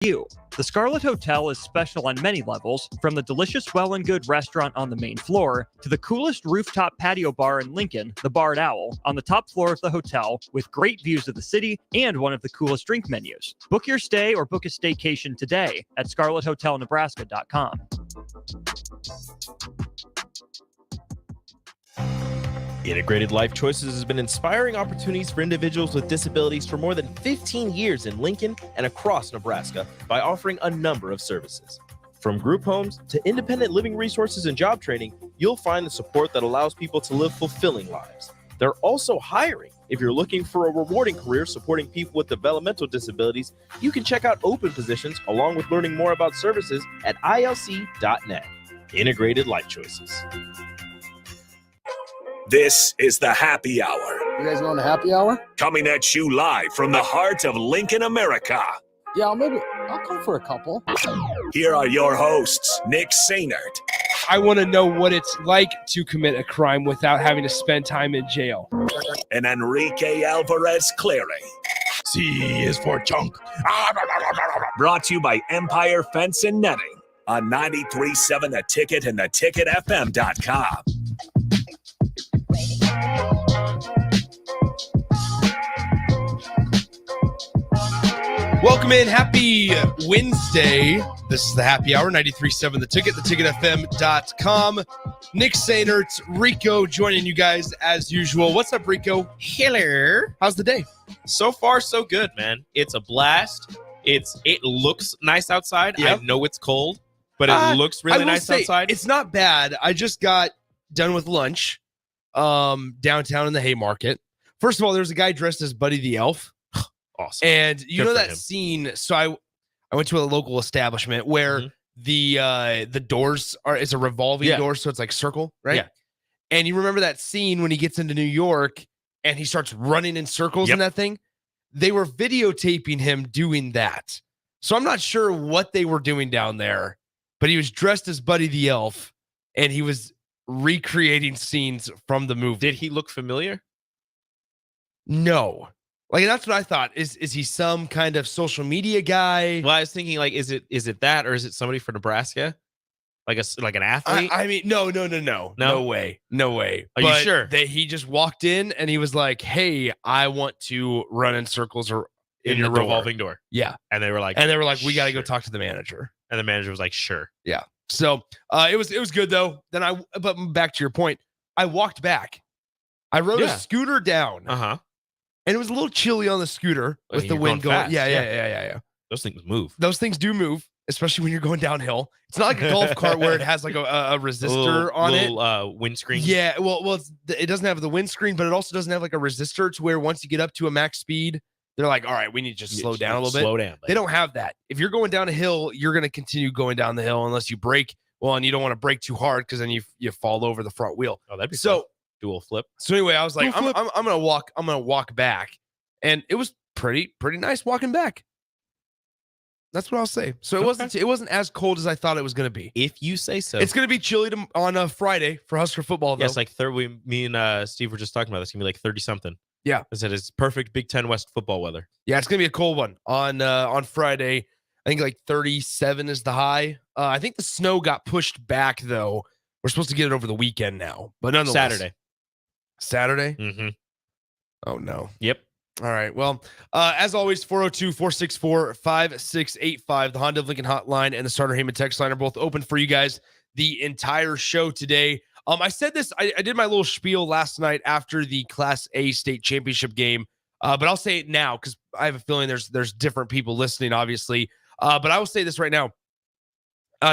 You. The Scarlet Hotel is special on many levels, from the delicious Well and Good restaurant on the main floor to the coolest rooftop patio bar in Lincoln, the Barred Owl, on the top floor of the hotel with great views of the city and one of the coolest drink menus. Book your stay or book a staycation today at scarlethotelnebraska.com. Integrated Life Choices has been inspiring opportunities for individuals with disabilities for more than 15 years in Lincoln and across Nebraska by offering a number of services. From group homes to independent living resources and job training, you'll find the support that allows people to live fulfilling lives. They're also hiring. If you're looking for a rewarding career supporting people with developmental disabilities, you can check out open positions along with learning more about services at ilc.net. Integrated Life Choices. This is the Happy Hour. You guys going to happy hour? Coming at you live from the heart of Lincoln, America. Yeah, I'll come for a couple. Here are your hosts, Nick Sainert. I want to know what it's like to commit a crime without having to spend time in jail. And Enrique Alvarez Clary. C is for chunk. Brought to you by Empire Fence and Netting on 93.7 The Ticket and theticketfm.com. Welcome in. Happy Wednesday. This is the Happy Hour, 93.7 The Ticket, theticketfm.com. Nick Sainert, Rico joining you guys as usual. What's up, Rico? Hello. How's the day? So far, so good, man. It's a blast. It looks nice outside. Yep. I know it's cold, but it looks really nice outside. It's not bad. I just got done with lunch downtown in the Haymarket. First of all, there's a guy dressed as Buddy the Elf. Awesome. And you Good know for that him. scene. So I went to a local establishment where the doors it's a revolving door, so it's like circle, right? Yeah. And you remember that scene when he gets into New York and he starts running in circles in that thing? They were videotaping him doing that. So I'm not sure what they were doing down there, but he was dressed as Buddy the Elf and he was recreating scenes from the movie. Did he look familiar? No. Like, that's what I thought. Is he some kind of social media guy? Well, I was thinking, like, is it that, or is it somebody from Nebraska, like an athlete? I mean, no way. Are you sure? He just walked in and he was like, "Hey, I want to run in circles or in your the revolving door." Yeah, and they were like, "We got to go talk to the manager." And the manager was like, "Sure." Yeah. So it was good though. But back to your point, I walked back. I rode a scooter down. And it was a little chilly on the scooter with the wind going. Fast. Yeah. Those things move. Those things do move, especially when you're going downhill. It's not like a golf cart where it has like a resistor on it. Windscreen. Yeah, well, it doesn't have the windscreen, but it also doesn't have like a resistor to where once you get up to a max speed, they're like, all right, we need to just slow down a little bit. Slow down. They don't have that. If you're going down a hill, you're going to continue going down the hill unless you brake. Well, and you don't want to brake too hard because then you fall over the front wheel. Oh, that'd be so fun. Dual flip. So anyway, I was like, I'm gonna walk back, and it was pretty nice walking back. That's what I'll say. So it wasn't as cold as I thought it was gonna be. If you say so. It's gonna be chilly on a Friday for Husker football. Though. Yes, like me and Steve were just talking about this. It's gonna be like 30 something. Yeah, I said it's perfect Big Ten West football weather. Yeah, it's gonna be a cold one on Friday. I think like 37 is the high. I think the snow got pushed back though. We're supposed to get it over the weekend now, but nonetheless. Saturday? Mm-hmm. Oh, no. Yep. All right. Well, as always, 402-464-5685, the Honda of Lincoln hotline and the Starter Heyman text line are both open for you guys the entire show today. I said this, I did my little spiel last night after the Class A state championship game, but I'll say it now because I have a feeling there's different people listening, obviously. But I will say this right now.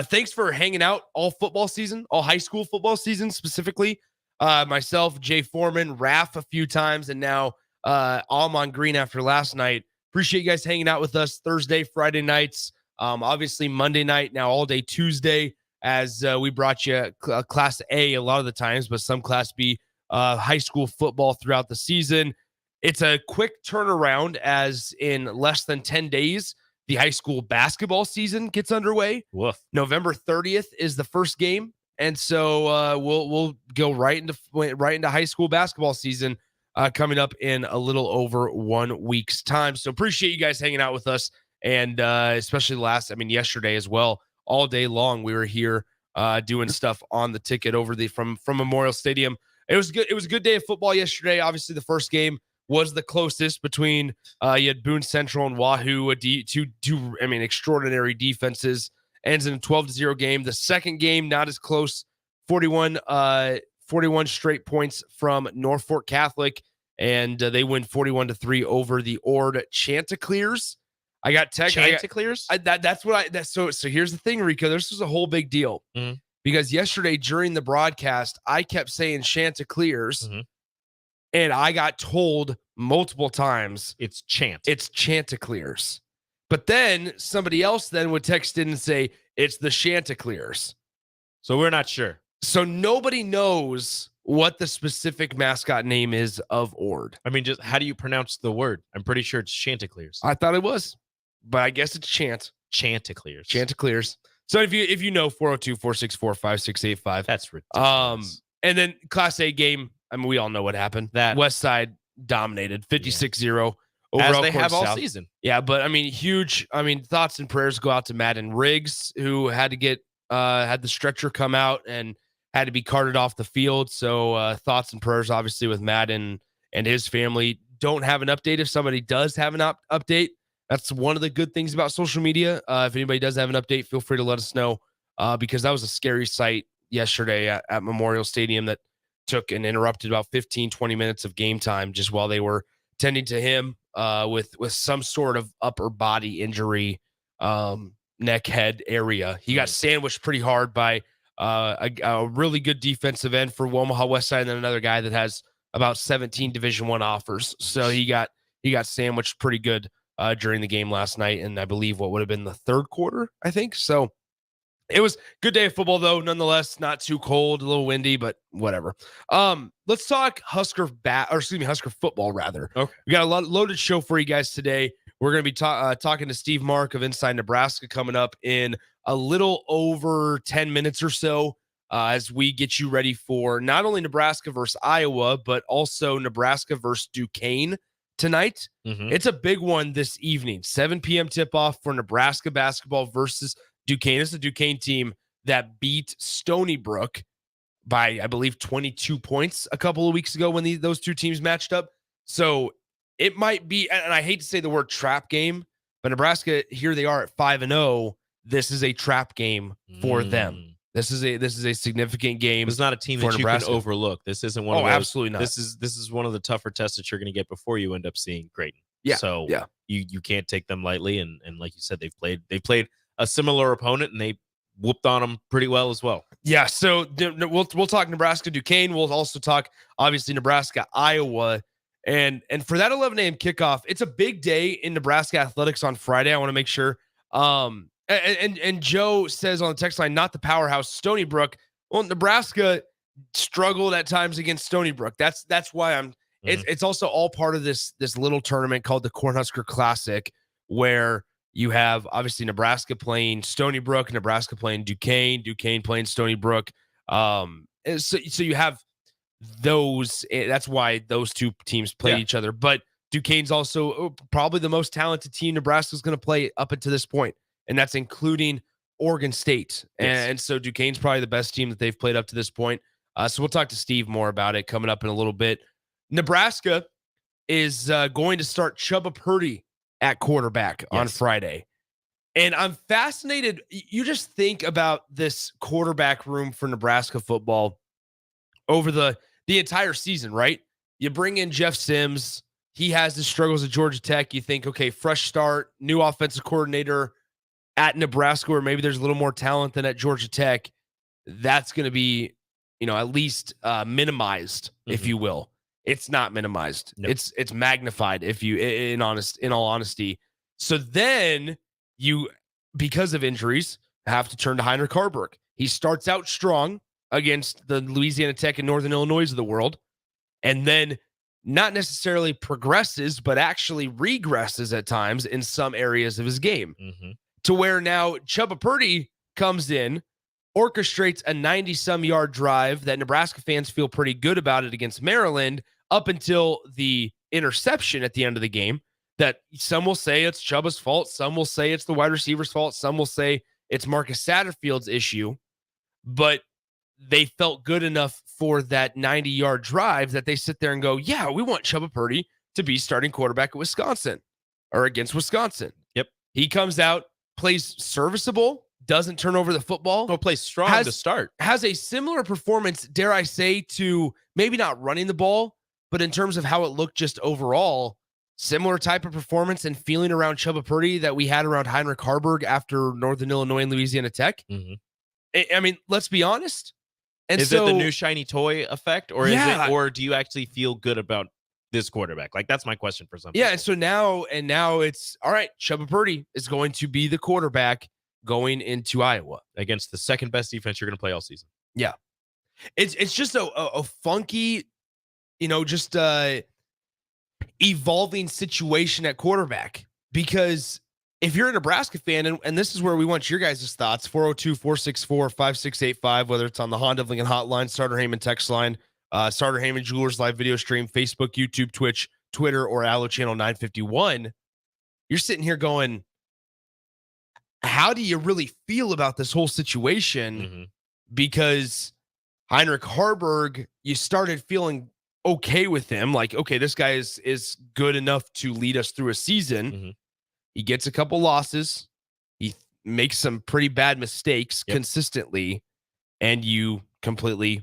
Thanks for hanging out all football season, all high school football season specifically. Myself, Jay Foreman, Raph a few times, and now Almon Green after last night. Appreciate you guys hanging out with us Thursday, Friday nights. Obviously Monday night, now all day Tuesday, as we brought you Class A a lot of the times, but some Class B high school football throughout the season. It's a quick turnaround as in less than 10 days, the high school basketball season gets underway. Woof. November 30th is the first game. And so we'll go right into high school basketball season coming up in a little over 1 week's time. So appreciate you guys hanging out with us And especially yesterday as well, all day long, we were here doing stuff on the ticket over from Memorial Stadium. It was good. It was a good day of football yesterday. Obviously, the first game was the closest between you had Boone Central and Wahoo, two extraordinary defenses. Ends in a 12-0 game. The second game, not as close, 41 straight points from Norfolk Catholic, and they win 41-3 over the Ord Chanticleers. I got tech. Chanticleers? So here's the thing, Rico. This was a whole big deal because yesterday during the broadcast, I kept saying Chanticleers, and I got told multiple times it's Chanticleers. But then somebody else then would text in and say it's the Chanticleers. So we're not sure. So nobody knows what the specific mascot name is of Ord. I mean, just how do you pronounce the word? I'm pretty sure it's Chanticleers. I thought it was, but I guess it's Chanticleers. Chanticleers. So if you know 402-464-5685. That's ridiculous. And then Class A game, I mean, we all know what happened. That West Side dominated 56-0 over as they Elkhorn have all South. season. Yeah, but I mean, huge. I mean, thoughts and prayers go out to Madden Riggs, who had to get had the stretcher come out and had to be carted off the field. So thoughts and prayers, obviously, with Madden and his family. Don't have an update. If somebody does have an update, that's one of the good things about social media. If anybody does have an update, feel free to let us know because that was a scary sight yesterday at Memorial Stadium that took and interrupted about 15, 20 minutes of game time just while they were tending to him with some sort of upper body injury, neck, head area. He got sandwiched pretty hard by a really good defensive end for Omaha West Side, and then another guy that has about 17 Division I offers. So he got sandwiched pretty good during the game last night, and I believe what would have been the third quarter, I think. So it was a good day of football, though. Nonetheless, not too cold, a little windy, but whatever. Let's talk Husker football, rather. Okay. We got a loaded show for you guys today. We're going to be talking to Steve Marik of Inside Nebraska coming up in a little over 10 minutes or so as we get you ready for not only Nebraska versus Iowa, but also Nebraska versus Duquesne tonight. It's a big one this evening. 7 p.m. tip-off for Nebraska basketball versus Duquesne. It's a Duquesne team that beat Stony Brook by, I believe, 22 points a couple of weeks ago when those two teams matched up. So it might be, and I hate to say the word trap game, but Nebraska, here they are at 5-0. This is a trap game for them. This is a significant game. It's not a team that you Nebraska can overlook. This isn't one of those. Absolutely not. This is one of the tougher tests that you're going to get before you end up seeing Creighton. Yeah. So you can't take them lightly. And like you said, they've played a similar opponent and they whooped on them pretty well as well. Yeah. So we'll talk Nebraska Duquesne. We'll also talk obviously Nebraska Iowa. And for that 11 a.m. kickoff, it's a big day in Nebraska athletics on Friday. I want to make sure. And Joe says on the text line, not the powerhouse Stony Brook. Well, Nebraska struggled at times against Stony Brook. That's why it's also all part of this little tournament called the Cornhusker Classic, where you have obviously Nebraska playing Stony Brook, Nebraska playing Duquesne playing Stony Brook. So you have those. That's why those two teams play each other. But Duquesne's also probably the most talented team Nebraska's going to play up until this point, and that's including Oregon State. Yes. And so Duquesne's probably the best team that they've played up to this point. So we'll talk to Steve more about it coming up in a little bit. Nebraska is going to start Chubba Purdy at quarterback on Friday. And I'm fascinated. You just think about this quarterback room for Nebraska football over the entire season, right? You bring in Jeff Sims. He has his struggles at Georgia Tech. You think, okay, fresh start, new offensive coordinator at Nebraska, where maybe there's a little more talent than at Georgia Tech. That's going to be, at least minimized, if you will. It's not minimized. Nope. It's magnified, in all honesty. So then you, because of injuries, have to turn to Heinrich Harburg. He starts out strong against the Louisiana Tech and Northern Illinois of the world, and then not necessarily progresses, but actually regresses at times in some areas of his game, to where now Chubba Purdy comes in, orchestrates a 90-some yard drive that Nebraska fans feel pretty good about it against Maryland up until the interception at the end of the game. that some will say it's Chuba's fault. Some will say it's the wide receiver's fault. Some will say it's Marcus Satterfield's issue. But they felt good enough for that 90-yard drive that they sit there and go, yeah, we want Chuba Purdy to be starting quarterback at Wisconsin or against Wisconsin. Yep. He comes out, plays serviceable, doesn't turn over the football. No, plays strong to start. Has a similar performance, dare I say, to maybe not running the ball, but in terms of how it looked just overall, similar type of performance and feeling around Chuba Purdy that we had around Heinrich Harburg after Northern Illinois and Louisiana Tech. Mm-hmm. I mean, let's be honest. And is it the new shiny toy effect, or or do you actually feel good about this quarterback? Like, that's my question for some people. And so now it's all right. Chuba Purdy is going to be the quarterback going into Iowa against the second best defense you're going to play all season. Yeah, it's just a funky, just evolving situation at quarterback, because if you're a Nebraska fan, and this is where we want your guys' thoughts, 402-464-5685, whether it's on the Honda of Lincoln hotline, Starter Heyman text line, Starter Heyman Jewelers live video stream, Facebook, YouTube, Twitch, Twitter, or Allo Channel 951, you're sitting here going, how do you really feel about this whole situation? Mm-hmm. Because Heinrich Harburg, you started feeling okay with him. Like, okay, this guy is good enough to lead us through a season. Mm-hmm. He gets a couple losses. He makes some pretty bad mistakes consistently, and you completely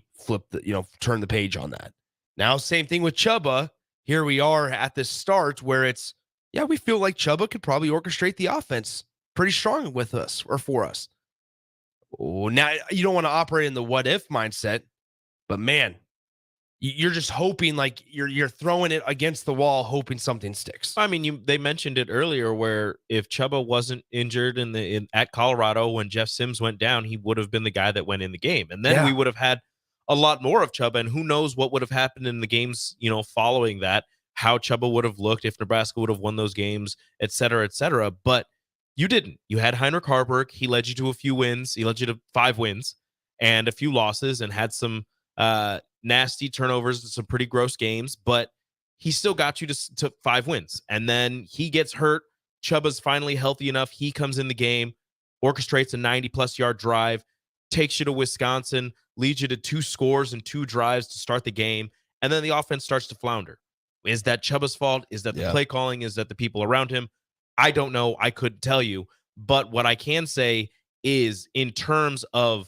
turn the page on that. Now, same thing with Chuba. Here we are at this start where it's, we feel like Chuba could probably orchestrate the offense pretty strong with us or for us. Oh, now you don't want to operate in the what if mindset, but man, you're just hoping, like you're throwing it against the wall, hoping something sticks. I mean, they mentioned it earlier where if Chuba wasn't injured at Colorado when Jeff Sims went down, he would have been the guy that went in the game, and then we would have had a lot more of Chuba. And who knows what would have happened in the games, following that, how Chuba would have looked if Nebraska would have won those games, et cetera, et cetera. But you didn't. You had Heinrich Harburg. He led you to a few wins. He led you to 5 wins and a few losses, and had some nasty turnovers and some pretty gross games, but he still got you to 5 wins. And then he gets hurt. Chuba's finally healthy enough. He comes in the game, orchestrates a 90-plus yard drive, takes you to Wisconsin, leads you to 2 scores and 2 drives to start the game, and then the offense starts to flounder. Is that Chuba's fault? Is that the play calling? Is that the people around him? I don't know. I couldn't tell you. But what I can say is, in terms of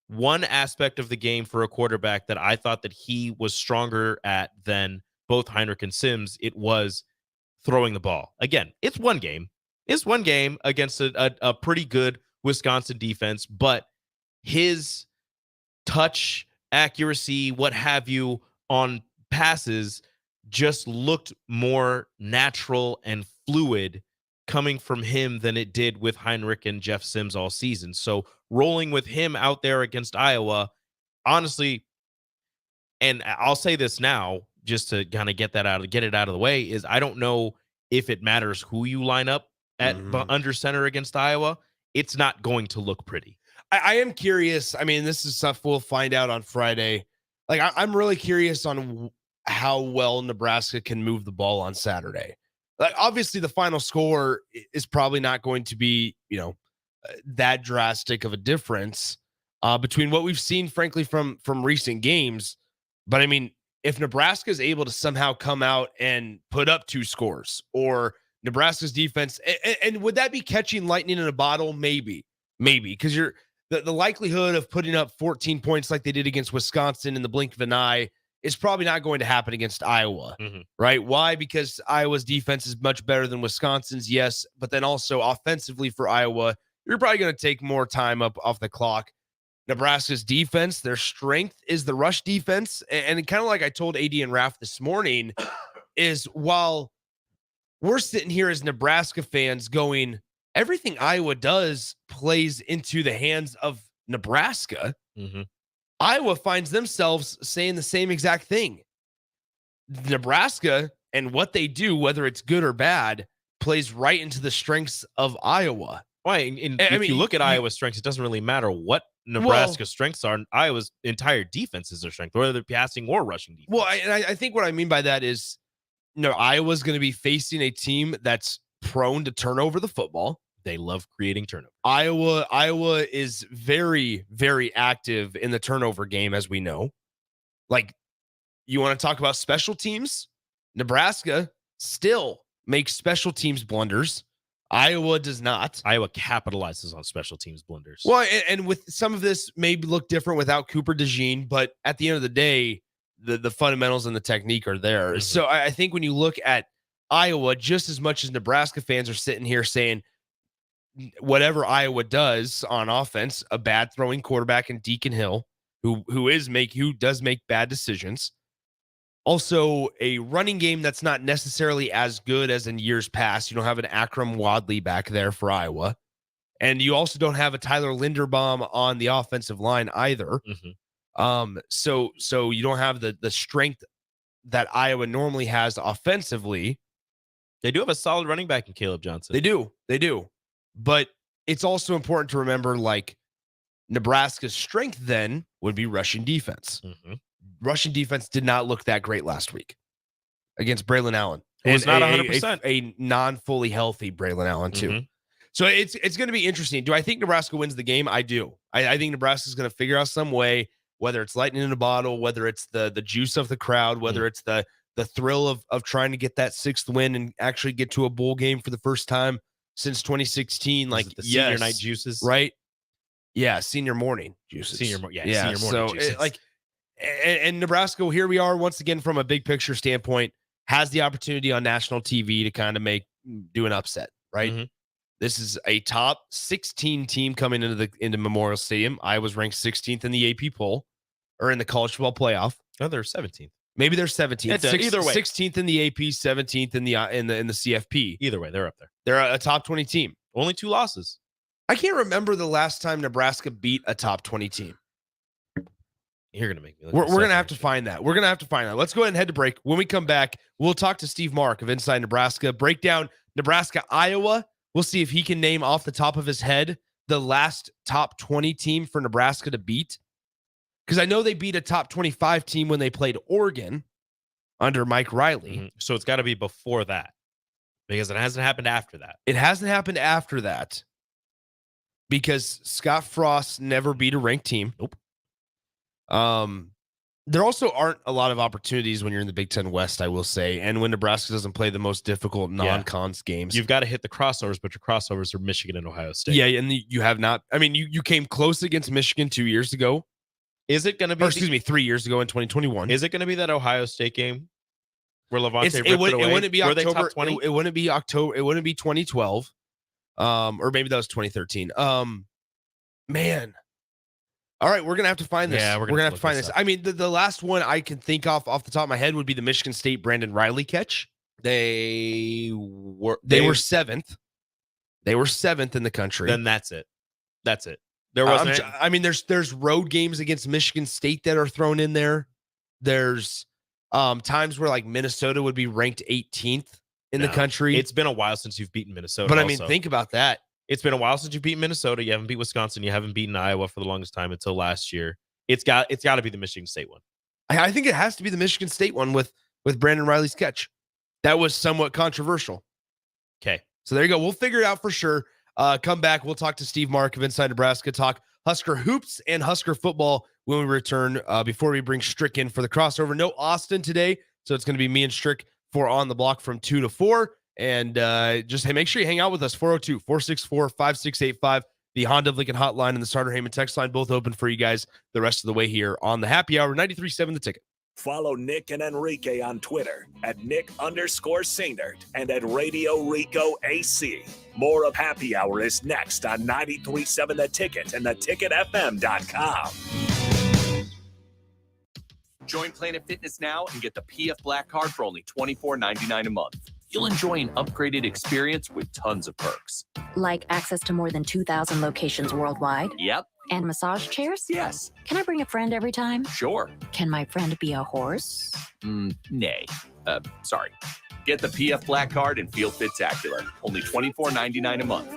one aspect of the game for a quarterback that I thought that he was stronger at than both Heinrich and Sims, it was throwing the ball. Again, it's one game. It's one game against a pretty good Wisconsin defense, but his touch, accuracy, what have you, on passes just looked more natural and fluid coming from him than it did with Heinrich and Jeff Sims all season. So rolling with him out there against Iowa, honestly, and I'll say this now just to kind of get it out of the way, is I don't know if it matters who you line up at under center against Iowa. It's not going to look pretty. I am curious. I mean, this is stuff we'll find out on Friday. Like, I'm really curious on how well Nebraska can move the ball on Saturday. Like, obviously, the final score is probably not going to be, that drastic of a difference between what we've seen, frankly, from recent games. But I mean, if Nebraska is able to somehow come out and put up 2 scores, or Nebraska's defense, and would that be catching lightning in a bottle? Maybe, because the likelihood of putting up 14 points like they did against Wisconsin in the blink of an eye is probably not going to happen against Iowa, right? Why? Because Iowa's defense is much better than Wisconsin's, yes, but then also offensively for Iowa, you're probably going to take more time up off the clock. Nebraska's defense, their strength is the rush defense, and kind of like I told AD and Raf this morning, is while we're sitting here as Nebraska fans going, everything Iowa does plays into the hands of Nebraska. Iowa finds themselves saying the same exact thing. Nebraska and what they do, whether it's good or bad, plays right into the strengths of Iowa. Right. If you look at Iowa's strengths, it doesn't really matter what Nebraska's strengths are. Iowa's entire defense is their strength, whether they're passing or rushing defense. Well, I think what I mean by that is Iowa's going to be facing a team that's prone to turn over the football. They love creating turnovers. Iowa is very, very active in the turnover game, as we know. Like, you want to talk about special teams? Nebraska still makes special teams blunders. Iowa does not. Iowa capitalizes on special teams blunders. Well, and with some of this maybe look different without Cooper DeJean, but at the end of the day, the fundamentals and the technique are there. Mm-hmm. So I think when you look at Iowa, just as much as Nebraska fans are sitting here saying whatever Iowa does on offense, a bad throwing quarterback in Deacon Hill, who does make bad decisions. Also, a running game that's not necessarily as good as in years past. You don't have an Akram Wadley back there for Iowa. And you also don't have a Tyler Linderbaum on the offensive line either. Mm-hmm. So you don't have the strength that Iowa normally has offensively. They do have a solid running back in Caleb Johnson. They do. But it's also important to remember, like, Nebraska's strength then would be rushing defense. Mm-hmm. Russian defense did not look that great last week against Braylon Allen. It was not 100%. A non-fully healthy Braylon Allen, too. Mm-hmm. So it's going to be interesting. Do I think Nebraska wins the game? I do. I think Nebraska's going to figure out some way, whether it's lightning in a bottle, whether it's the juice of the crowd, whether it's the thrill of trying to get that sixth win and actually get to a bowl game for the first time since 2016. Like the senior night juices, right? Yeah, senior morning juices. Senior morning so juices. And Nebraska, here we are once again from a big picture standpoint, has the opportunity on national TV to kind of do an upset, right? Mm-hmm. This is a top 16 team coming into Memorial Stadium. Iowa's ranked 16th in the AP poll or in the college football playoff. Oh, they're 17th. Maybe they're 17th. Either way, 16th in the AP, 17th in the CFP. Either way, they're up there. They're a top 20 team. Only 2 losses. I can't remember the last time Nebraska beat a top 20 team. You're going to make me look. We're going to have to find that. Let's go ahead and head to break. When we come back, we'll talk to Steve Marik of Inside Nebraska, break down Nebraska, Iowa. We'll see if he can name off the top of his head the last top 20 team for Nebraska to beat. Because I know they beat a top 25 team when they played Oregon under Mike Riley. Mm-hmm. So it's got to be before that because it hasn't happened after that. It hasn't happened after that because Scott Frost never beat a ranked team. Nope. There also aren't a lot of opportunities when you're in the Big Ten West, I will say, and when Nebraska doesn't play the most difficult non-cons games. You've got to hit the crossovers, but your crossovers are Michigan and Ohio State. Yeah, and you have not. I mean, you came close against Michigan 2 years ago. Is it going to be? 3 years ago in 2021. Is it going to be that Ohio State game where Levante ripped it away? wouldn't be Were October. they top 20? It wouldn't be October. It wouldn't be 2012. Or maybe that was 2013. Man. All right, we're gonna have to find this. Yeah, we're gonna have to find this. I mean, the last one I can think off the top of my head would be the Michigan State Brandon Riley catch. They were 7th. They were 7th in the country. Then that's it. There wasn't. I mean, there's road games against Michigan State that are thrown in there. There's times where like Minnesota would be ranked 18th in the country. It's been a while since you've beaten Minnesota. But I mean, think about that. It's been a while since you've beaten Minnesota. You haven't beat Wisconsin. You haven't beaten Iowa for the longest time until last year. It's got to be the Michigan State one. I think it has to be the Michigan State one with Brandon Riley's catch. That was somewhat controversial. Okay. So there you go. We'll figure it out for sure. Come back. We'll talk to Steve Marik of Inside Nebraska, talk Husker hoops and Husker football when we return before we bring Strick in for the crossover. No Austin today, so it's going to be me and Strick for On the Block from 2 to 4. And just make sure you hang out with us, 402-464-5685, the Honda of Lincoln hotline and the Starter Heyman text line, both open for you guys the rest of the way here on the Happy Hour, 93.7 The Ticket. Follow Nick and Enrique on Twitter at Nick_Sainert and at Radio Rico AC. More of Happy Hour is next on 93.7 The Ticket and theticketfm.com. Join Planet Fitness now and get the PF Black Card for only $24.99 a month. You'll enjoy an upgraded experience with tons of perks. Like access to more than 2,000 locations worldwide? Yep. And massage chairs? Yes. Can I bring a friend every time? Sure. Can my friend be a horse? Nay. Sorry. Get the PF Black Card and feel fit-tacular. Only $24.99 a month.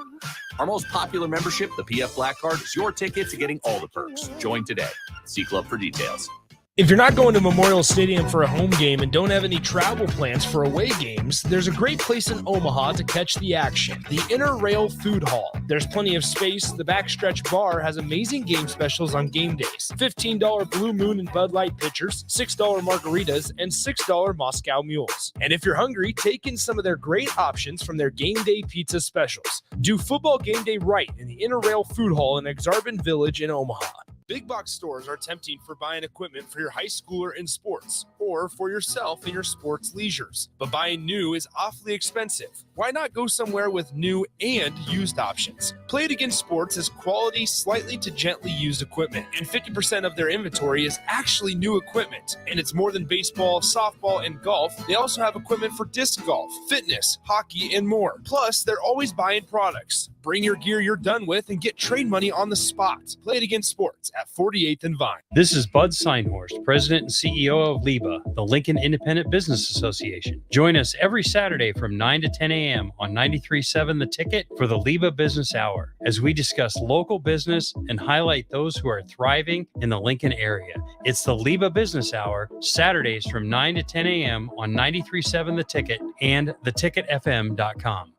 Our most popular membership, the PF Black Card, is your ticket to getting all the perks. Join today. See Club for details. If you're not going to Memorial Stadium for a home game and don't have any travel plans for away games, there's a great place in Omaha to catch the action, the Inner Rail Food Hall. There's plenty of space. The Backstretch Bar has amazing game specials on game days. $15 Blue Moon and Bud Light pitchers, $6 margaritas, and $6 Moscow Mules. And if you're hungry, take in some of their great options from their game day pizza specials. Do football game day right in the Inner Rail Food Hall in Exarban Village in Omaha. Big box stores are tempting for buying equipment for your high schooler in sports or for yourself in your sports leisures. But buying new is awfully expensive. Why not go somewhere with new and used options? Play It Against Sports has quality, slightly to gently used equipment, and 50% of their inventory is actually new equipment. And it's more than baseball, softball, and golf. They also have equipment for disc golf, fitness, hockey, and more. Plus, they're always buying products. Bring your gear you're done with and get trade money on the spot. Play It Against Sports at 48th and Vine. This is Bud Seinhorst, President and CEO of LIBA, the Lincoln Independent Business Association. Join us every Saturday from 9 to 10 a.m. on 93.7 The Ticket for the LIBA Business Hour, as we discuss local business and highlight those who are thriving in the Lincoln area. It's the LIBA Business Hour, Saturdays from 9 to 10 a.m. on 93.7 The Ticket and theticketfm.com.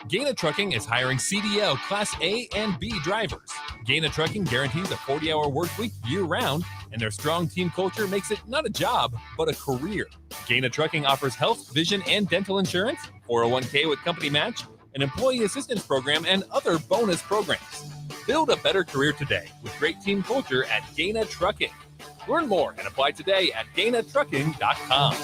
Gaina Trucking is hiring CDL Class A and B drivers. Gaina Trucking guarantees a 40-hour work week year-round, and their strong team culture makes it not a job, but a career. Gaina Trucking offers health, vision, and dental insurance, 401k with company match, an employee assistance program, and other bonus programs. Build a better career today with great team culture at Gaina Trucking. Learn more and apply today at GainaTrucking.com.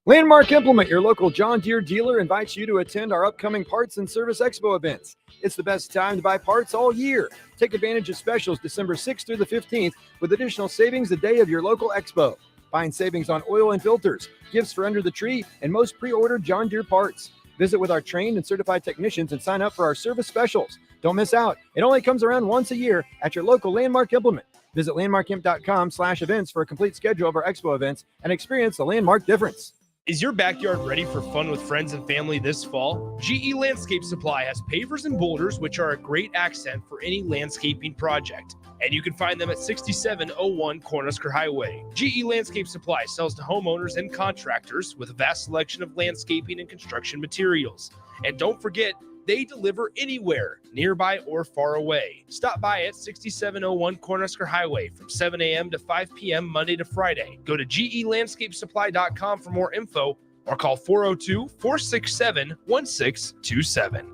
Landmark Implement, your local John Deere dealer, invites you to attend our upcoming Parts and Service Expo events. It's the best time to buy parts all year. Take advantage of specials December 6th through the 15th with additional savings the day of your local expo. Find savings on oil and filters, gifts for under the tree, and most pre-ordered John Deere parts. Visit with our trained and certified technicians and sign up for our service specials. Don't miss out. It only comes around once a year at your local Landmark Implement. Visit landmarkimp.com/events for a complete schedule of our expo events and experience the Landmark difference. Is your backyard ready for fun with friends and family this fall? GE Landscape Supply has pavers and boulders, which are a great accent for any landscaping project. And you can find them at 6701 Cornhusker Highway. GE Landscape Supply sells to homeowners and contractors with a vast selection of landscaping and construction materials. And don't forget, they deliver anywhere, nearby or far away. Stop by at 6701 Cornhusker Highway from 7 a.m. to 5 p.m. Monday to Friday. Go to gelandscapesupply.com for more info or call 402-467-1627.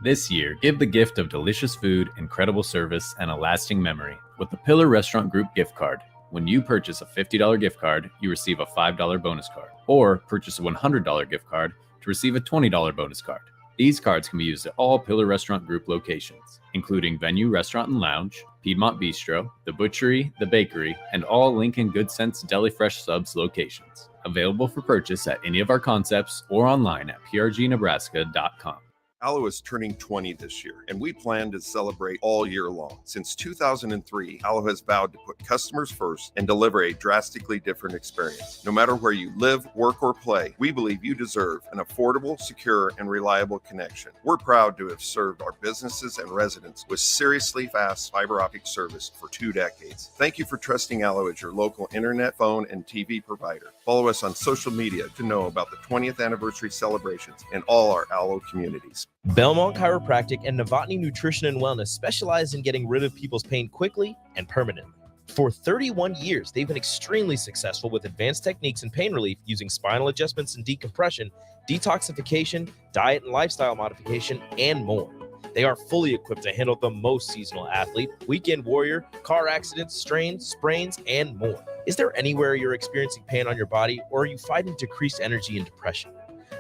This year, give the gift of delicious food, incredible service, and a lasting memory with the Pillar Restaurant Group gift card. When you purchase a $50 gift card, you receive a $5 bonus card, or purchase a $100 gift card to receive a $20 bonus card. These cards can be used at all Pillar Restaurant Group locations, including Venue Restaurant and Lounge, Piedmont Bistro, The Butchery, The Bakery, and all Lincoln Good Sense Deli Fresh Subs locations. Available for purchase at any of our concepts or online at prgnebraska.com. Allo is turning 20 this year, and we plan to celebrate all year long. Since 2003, Allo has vowed to put customers first and deliver a drastically different experience. No matter where you live, work, or play, we believe you deserve an affordable, secure, and reliable connection. We're proud to have served our businesses and residents with seriously fast fiber optic service for 2 decades. Thank you for trusting Allo as your local internet, phone, and TV provider. Follow us on social media to know about the 20th anniversary celebrations in all our Allo communities. Belmont Chiropractic and Novotny Nutrition and Wellness specialize in getting rid of people's pain quickly and permanently. For 31 years, they've been extremely successful with advanced techniques in pain relief using spinal adjustments and decompression, detoxification, diet and lifestyle modification, and more. They are fully equipped to handle the most seasonal athlete, weekend warrior, car accidents, strains, sprains, and more. Is there anywhere you're experiencing pain on your body, or are you fighting decreased energy and depression?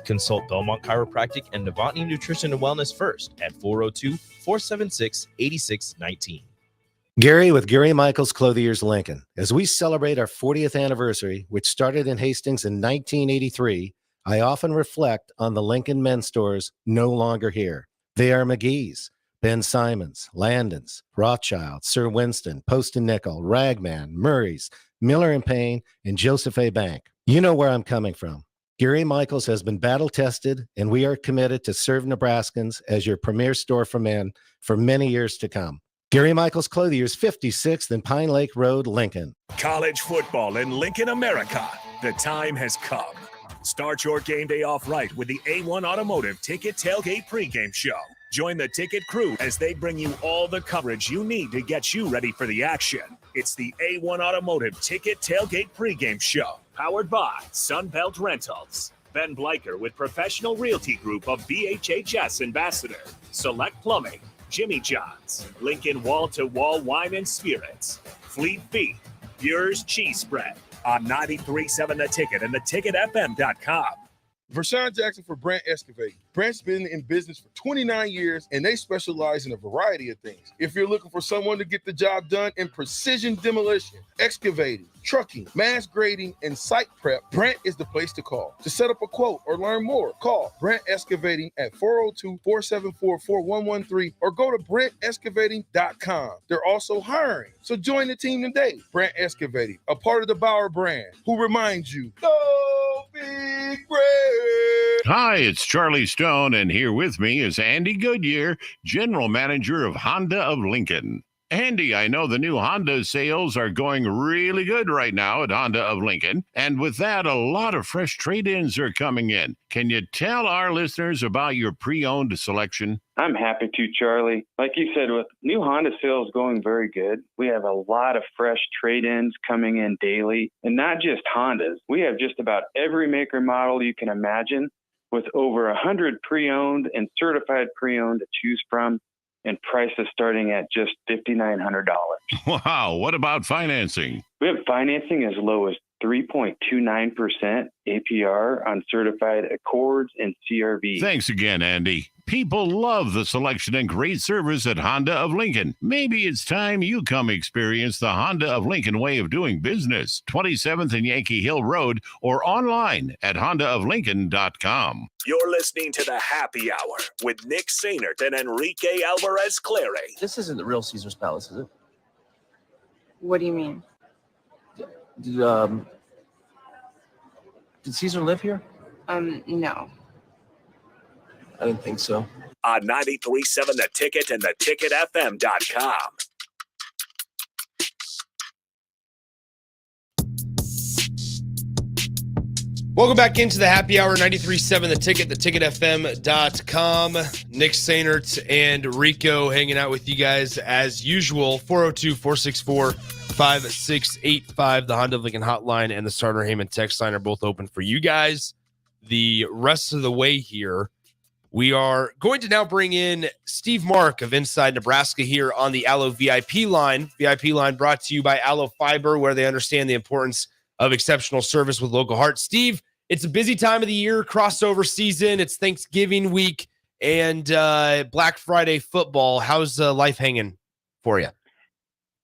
Consult Belmont Chiropractic and Novotny Nutrition and Wellness first at 402-476-8619. Gary with Gary Michaels Clothiers Lincoln. As we celebrate our 40th anniversary, which started in Hastings in 1983, I often reflect on the Lincoln men's stores no longer here. They are McGee's, Ben Simons, Landon's, Rothschild, Sir Winston, Post and Nickel, Ragman, Murray's, Miller and Payne, and Joseph A. Bank. You know where I'm coming from. Gary Michaels has been battle-tested, and we are committed to serve Nebraskans as your premier store for men for many years to come. Gary Michaels Clothiers, 56th and Pine Lake Road, Lincoln. College football in Lincoln, America. The time has come. Start your game day off right with the A1 Automotive Ticket Tailgate pregame show. Join the ticket crew as they bring you all the coverage you need to get you ready for the action. It's the A1 Automotive Ticket Tailgate pregame show, powered by Sunbelt Rentals. Ben Bleicher with Professional Realty Group of BHHS Ambassador, Select Plumbing, Jimmy John's, Lincoln Wall-to-Wall Wine and Spirits, Fleet Feet, Bure's Cheese Spread on 93.7 The Ticket and theticketfm.com. Vershawn Jackson for Brandt Excavating. Brandt's been in business for 29 years, and they specialize in a variety of things. If you're looking for someone to get the job done in precision demolition, excavating, trucking, mass grading, and site prep, Brandt is the place to call. To set up a quote or learn more, call Brandt Excavating at 402-474-4113 or go to BrandtExcavating.com. They're also hiring, so join the team today. Brandt Excavating, a part of the Bauer brand, who reminds you, go Big Red! Hi, it's Charlie Stone, and here with me is Andy Goodyear, General Manager of Honda of Lincoln. Andy, I know the new Honda sales are going really good right now at Honda of Lincoln, and with that, a lot of fresh trade-ins are coming in. Can you tell our listeners about your pre-owned selection? I'm happy to, Charlie. Like you said, with new Honda sales going very good, we have a lot of fresh trade-ins coming in daily, and not just Hondas. We have just about every maker model you can imagine, with over 100 pre-owned and certified pre-owned to choose from, and prices starting at just $5,900. Wow, what about financing? We have financing as low as 3.29% APR on certified Accords and CRV. Thanks again, Andy. People love the selection and great service at Honda of Lincoln. Maybe it's time you come experience the Honda of Lincoln way of doing business. 27th and Yankee Hill Road or online at hondaoflincoln.com. You're listening to the Happy Hour with Nick Sainert and Enrique Alvarez Clary. This isn't the real Caesar's Palace, is it? What do you mean? Did Caesar live here? No. I didn't think so. On 93.7 The Ticket and theticketfm.com. Welcome back into the Happy Hour, 93.7 The Ticket, theticketfm.com. Nick Sainert and Rico hanging out with you guys as usual. 402-464-5685, the Honda of Lincoln hotline and the Starter Heyman text line are both open for you guys. The rest of the way here, we are going to now bring in Steve Mark of Inside Nebraska here on the Allo VIP line. VIP line brought to you by Allo Fiber, where they understand the importance of exceptional service with local heart. Steve, it's a busy time of the year, crossover season. It's Thanksgiving week and Black Friday football. How's life hanging for you?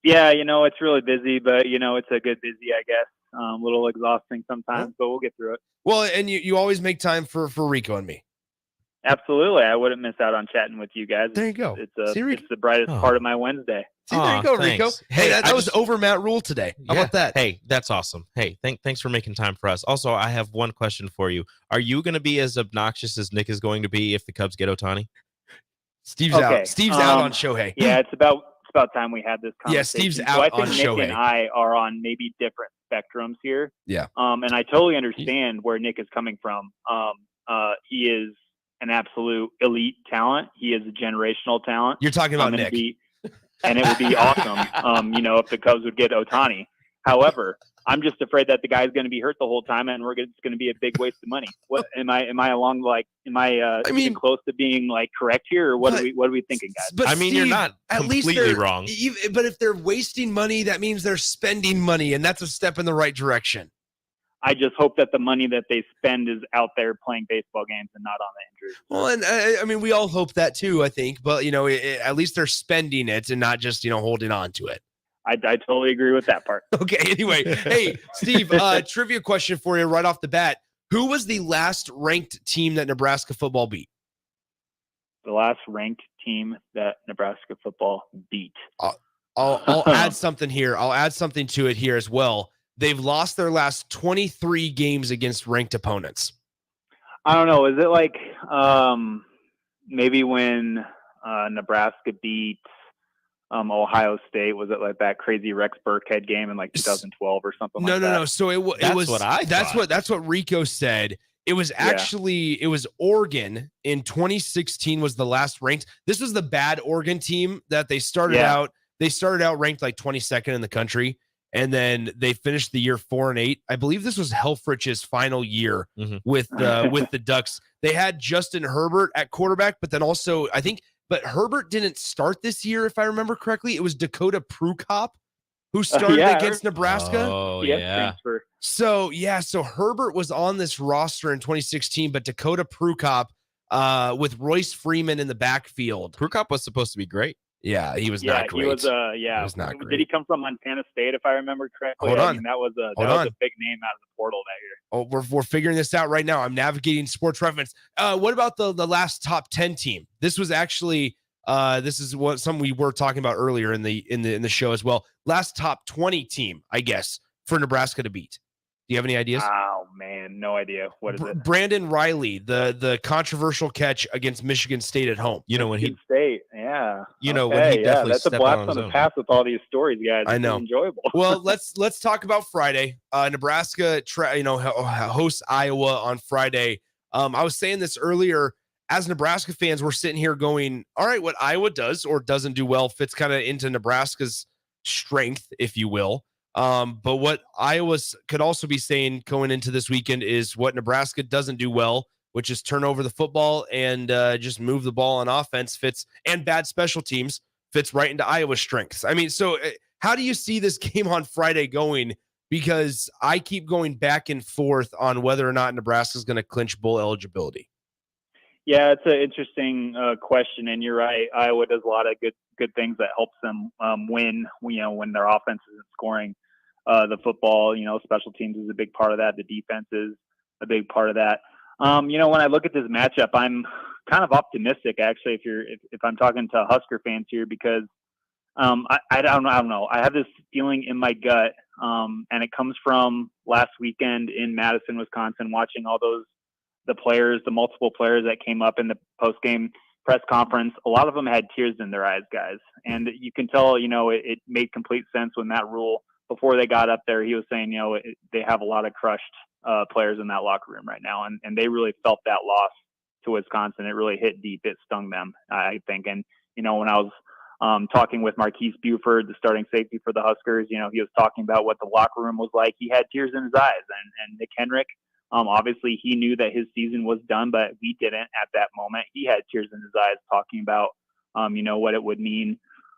Yeah, it's really busy, but, it's a good busy, I guess. A little exhausting sometimes, but we'll get through it. Well, and you always make time for Rico and me. Absolutely. I wouldn't miss out on chatting with you guys. There you go. It's the brightest part of my Wednesday. See, there you go, thanks. Rico. Hey, that was over Matt Rule today. How about that? Hey, that's awesome. Hey, thanks for making time for us. Also, I have one question for you. Are you going to be as obnoxious as Nick is going to be if the Cubs get Ohtani? Steve's out. Steve's out on Shohei. Yeah, it's about time we had this conversation. Yeah, Steve's out so I think on Nick Shohei. and I are on maybe different spectrums here. Yeah. And I totally understand where Nick is coming from. He is an absolute elite talent. He is a generational talent. You're talking about Nick. And it would be awesome, if the Cubs would get Ohtani. However, I'm just afraid that the guy's going to be hurt the whole time, and it's going to be a big waste of money. What am I even close to being correct here, or what are we thinking, guys? But Steve, you're not completely wrong. But if they're wasting money, that means they're spending money, and that's a step in the right direction. I just hope that the money that they spend is out there playing baseball games and not on the injuries. Well, and we all hope that too, I think. But, at least they're spending it and not just, holding on to it. I totally agree with that part. Okay, anyway. Hey, Steve, trivia question for you right off the bat. Who was the last ranked team that Nebraska football beat? The last ranked team that Nebraska football beat. I'll add something here. I'll add something to it here as well. They've lost their last 23 games against ranked opponents. I don't know. Is it maybe when Nebraska beat Ohio State. Was it like that crazy Rex Burkhead game in like 2012 or something like that? No. So it was. That's what Rico said. It was actually it was Oregon in 2016 was the last ranked. This was the bad Oregon team that they started out. They started out ranked like 22nd in the country, and then they finished the year 4-8. I believe this was Helfrich's final year with the Ducks. They had Justin Herbert at quarterback, but then also I think. But Herbert didn't start this year, if I remember correctly. It was Dakota Prukop who started against Nebraska. Oh, yeah. So Herbert was on this roster in 2016, but Dakota Prukop with Royce Freeman in the backfield. Prukop was supposed to be great. Yeah, he was not great. He was, He was not great. Did he come from Montana State, if I remember correctly? Hold on. I mean, that was a big name out of the portal that year. Oh, we're figuring this out right now. I'm navigating Sports Reference. What about the last top 10 team? This was actually this is what something we were talking about earlier in the show as well. Last top 20 team, I guess, for Nebraska to beat. Do you have any ideas? Oh man, no idea. What is it? Brandon Riley, the controversial catch against Michigan State at home. You know when Michigan State, yeah. You know when he definitely that's a stepped blast on on his the own. pass with all these stories, guys. I know. It's enjoyable. Well, let's talk about Friday. Nebraska, hosts Iowa on Friday. I was saying this earlier. As Nebraska fans, we're sitting here going, all right, what Iowa does or doesn't do well fits kind of into Nebraska's strength, if you will. But what Iowa could also be saying going into this weekend is what Nebraska doesn't do well, which is turn over the football and just move the ball on offense fits, and bad special teams fits right into Iowa's strengths. I mean, so how do you see this game on Friday going? Because I keep going back and forth on whether or not Nebraska is going to clinch bowl eligibility. Yeah, it's an interesting question, and you're right. Iowa does a lot of good things that helps them win. When their offense isn't scoring the football, special teams is a big part of that. The defense is a big part of that. When I look at this matchup, I'm kind of optimistic actually. If I'm talking to Husker fans here, because I don't know. I have this feeling in my gut, and it comes from last weekend in Madison, Wisconsin, watching all the multiple players that came up in the post-game press conference. A lot of them had tears in their eyes, guys. And you can tell, it made complete sense when Matt Rule, before they got up there, he was saying, they have a lot of crushed players in that locker room right now. And they really felt that loss to Wisconsin. It really hit deep. It stung them, I think. And, when I was talking with Marquise Buford, the starting safety for the Huskers, he was talking about what the locker room was like. He had tears in his eyes. And Nick Henrik, obviously he knew that his season was done, but we didn't at that moment. He had tears in his eyes talking about, what it would mean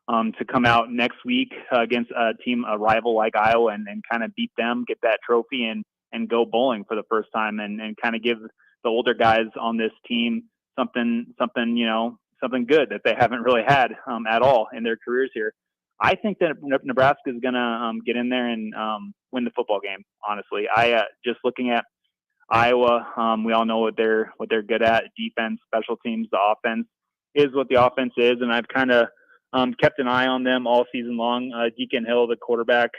to come out next week against a rival like Iowa and kind of beat them, get that trophy and go bowling for the first time and kind of give the older guys on this team something good that they haven't really had at all in their careers here. I think that Nebraska is going to get in there and win the football game. Honestly, just looking at Iowa, we all know what they're good at: defense, special teams. The offense is what the offense is, and I've kind of kept an eye on them all season long. Deacon Hill, the quarterback,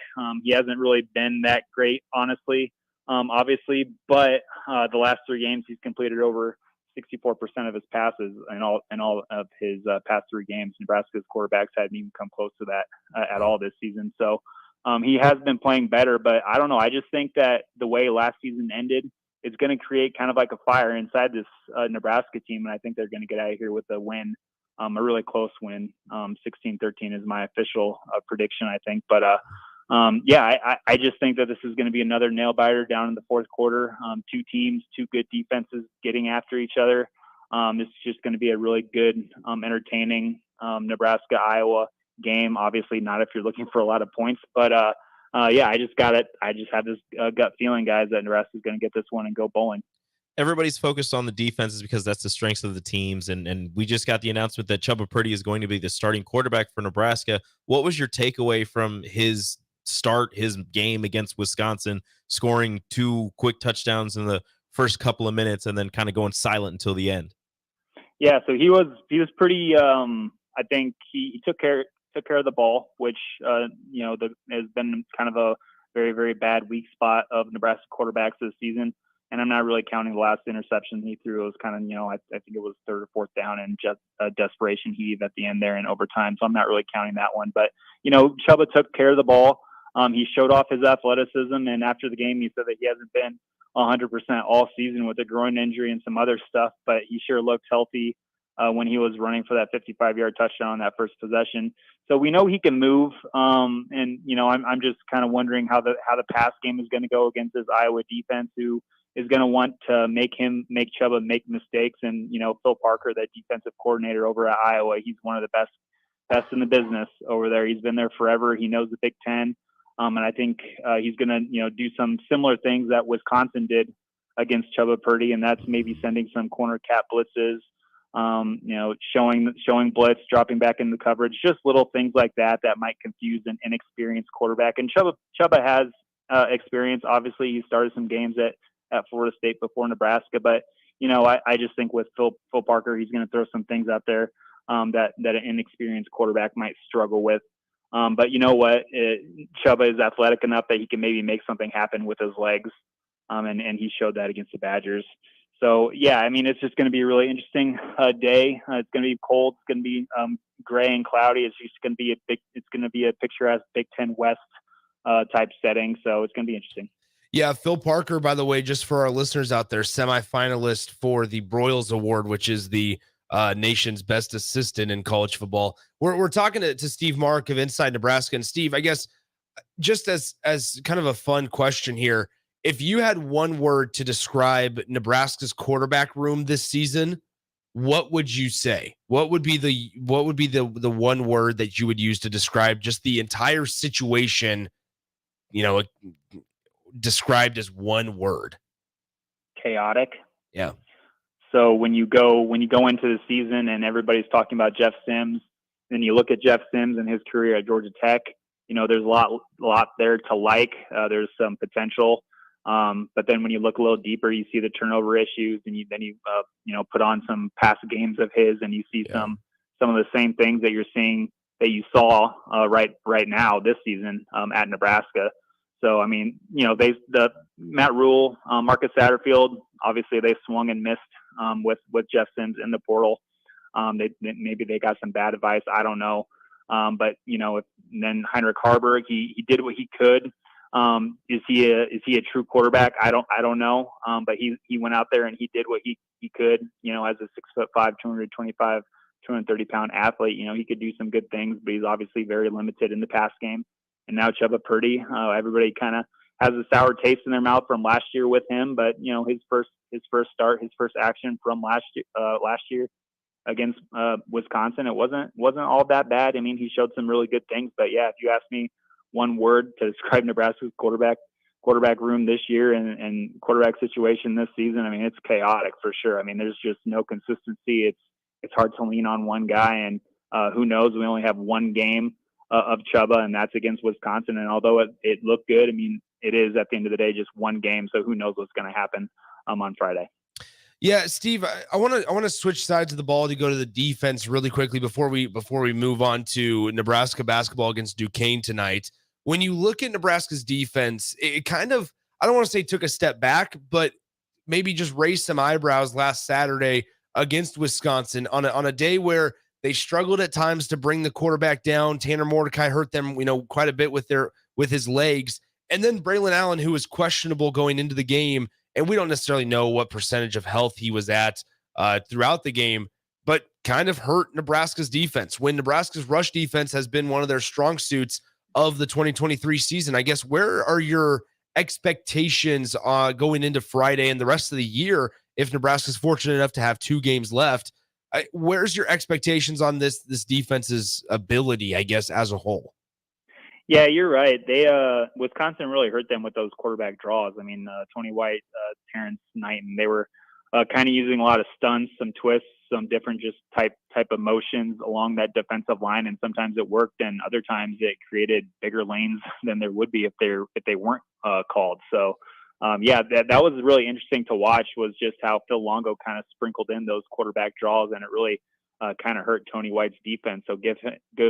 he hasn't really been that great, honestly, obviously, but the last 3 games he's completed over 64% of his passes in all of his past 3 games. Nebraska's quarterbacks hadn't even come close to that at all this season. So he has been playing better, but I don't know. I just think that the way last season ended, it's going to create kind of like a fire inside this Nebraska team, and I think they're going to get out of here with a win, a really close win. 16-13 is my official prediction, I think. But I just think that this is going to be another nail biter down in the fourth quarter. 2 teams, 2 good defenses getting after each other. This is just going to be a really good, entertaining Nebraska-Iowa game. Obviously not if you're looking for a lot of points, but I just got it. I just have this gut feeling, guys, that Nebraska is going to get this one and go bowling. Everybody's focused on the defenses because that's the strengths of the teams. And we just got the announcement that Chubba Purdy is going to be the starting quarterback for Nebraska. What was your takeaway from his game against Wisconsin, scoring 2 quick touchdowns in the first couple of minutes and then kind of going silent until the end? Yeah, so he was pretty. I think he took care of the ball, which has been kind of a very, very bad weak spot of Nebraska quarterbacks this season. and I'm not really counting the last interception he threw. It was kind of, I think it was third or fourth down and just a desperation heave at the end there in overtime. So I'm not really counting that one. But, Chuba took care of the ball. He showed off his athleticism, and after the game, he said that he hasn't been 100% all season with a groin injury and some other stuff, but he sure looked healthy when he was running for that 55-yard touchdown on that first possession. So we know he can move, and I'm just kind of wondering how the pass game is going to go against this Iowa defense, who is going to want to make Chuba make mistakes. And Phil Parker, that defensive coordinator over at Iowa, he's one of the best in the business over there. He's been there forever. He knows the Big Ten. And I think he's going to, do some similar things that Wisconsin did against Chuba Purdy, and that's maybe sending some corner cap blitzes, showing blitz, dropping back into coverage, just little things like that might confuse an inexperienced quarterback. And Chuba has experience. Obviously, he started some games at Florida State before Nebraska, but I just think with Phil Parker, he's going to throw some things out there that an inexperienced quarterback might struggle with. But you know what? Chuba is athletic enough that he can maybe make something happen with his legs. And he showed that against the Badgers. So, yeah, I mean, it's just going to be a really interesting day. It's going to be cold. It's going to be gray and cloudy. It's just going to be a picturesque Big Ten West type setting. So it's going to be interesting. Yeah, Phil Parker, by the way, just for our listeners out there, semifinalist for the Broyles Award, which is the nation's best assistant in college football. We're talking to Steve Marik of Inside Nebraska. And Steve, I guess just as kind of a fun question here, if you had one word to describe Nebraska's quarterback room this season, what would you say? What would be the one word that you would use to describe just the entire situation, described as one word? Chaotic. Yeah. So when you go into the season and everybody's talking about Jeff Sims, then you look at Jeff Sims and his career at Georgia Tech, there's a lot there to like. There's some potential. But then when you look a little deeper, you see the turnover issues, and you put on some past games of his, and you see some of the same things that you saw right now this season at Nebraska. So I mean, the Matt Rule, Marcus Satterfield, obviously they swung and missed with Jeff Sims in the portal. Maybe they got some bad advice. I don't know. But then Heinrich Haarberg, he did what he could. Is he a true quarterback? I don't know. But he went out there and he did what he could, as a 6'5", 225, 230-pound athlete. He could do some good things, but he's obviously very limited in the pass game. And now Chuba Purdy, everybody kind of has a sour taste in their mouth from last year with him. But his first action from last year against Wisconsin, it wasn't all that bad. I mean, he showed some really good things. But yeah, if you ask me one word to describe Nebraska's quarterback room this year and quarterback situation this season, I mean, it's chaotic for sure. I mean, there's just no consistency. It's hard to lean on one guy, and who knows? We only have one game of Chuba, and that's against Wisconsin. And although it looked good, I mean, it is at the end of the day just one game. So who knows what's going to happen on Friday. Yeah, Steve, I want to switch sides of the ball to go to the defense really quickly before we move on to Nebraska basketball against Duquesne tonight. When you look at Nebraska's defense, it kind of, I don't want to say took a step back, but maybe just raised some eyebrows last Saturday against Wisconsin on a day where they struggled at times to bring the quarterback down. Tanner Mordecai hurt them, quite a bit with his legs. And then Braylon Allen, who was questionable going into the game, and we don't necessarily know what percentage of health he was at throughout the game, but kind of hurt Nebraska's defense when Nebraska's rush defense has been one of their strong suits of the 2023 season. I guess, where are your expectations going into Friday and the rest of the year if Nebraska's fortunate enough to have 2 games left? Where's your expectations on this defense's ability, I guess, as a whole? Yeah, you're right. Wisconsin really hurt them with those quarterback draws. I mean, Tony White, Terrence Knighton, they were kind of using a lot of stunts, some twists, some different just type of motions along that defensive line, and sometimes it worked, and other times it created bigger lanes than there would be if they weren't called. So, that was really interesting to watch, was just how Phil Longo kind of sprinkled in those quarterback draws, and it really kind of hurt Tony White's defense. So give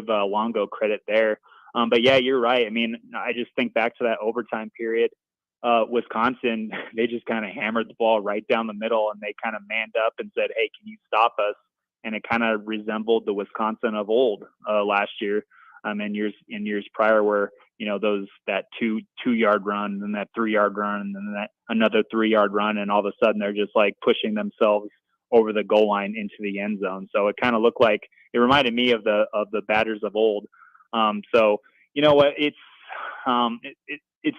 Longo credit there. But yeah, you're right. I mean, I just think back to that overtime period Wisconsin, they just kind of hammered the ball right down the middle, and they kind of manned up and said, "Hey, can you stop us?" And it kind of resembled the Wisconsin of old last year, and years prior, where that 2-yard run, and that 3-yard run, and then that another 3-yard run, and all of a sudden they're just like pushing themselves over the goal line into the end zone. So it kind of looked like, it reminded me of the batters of old. So you know what, it's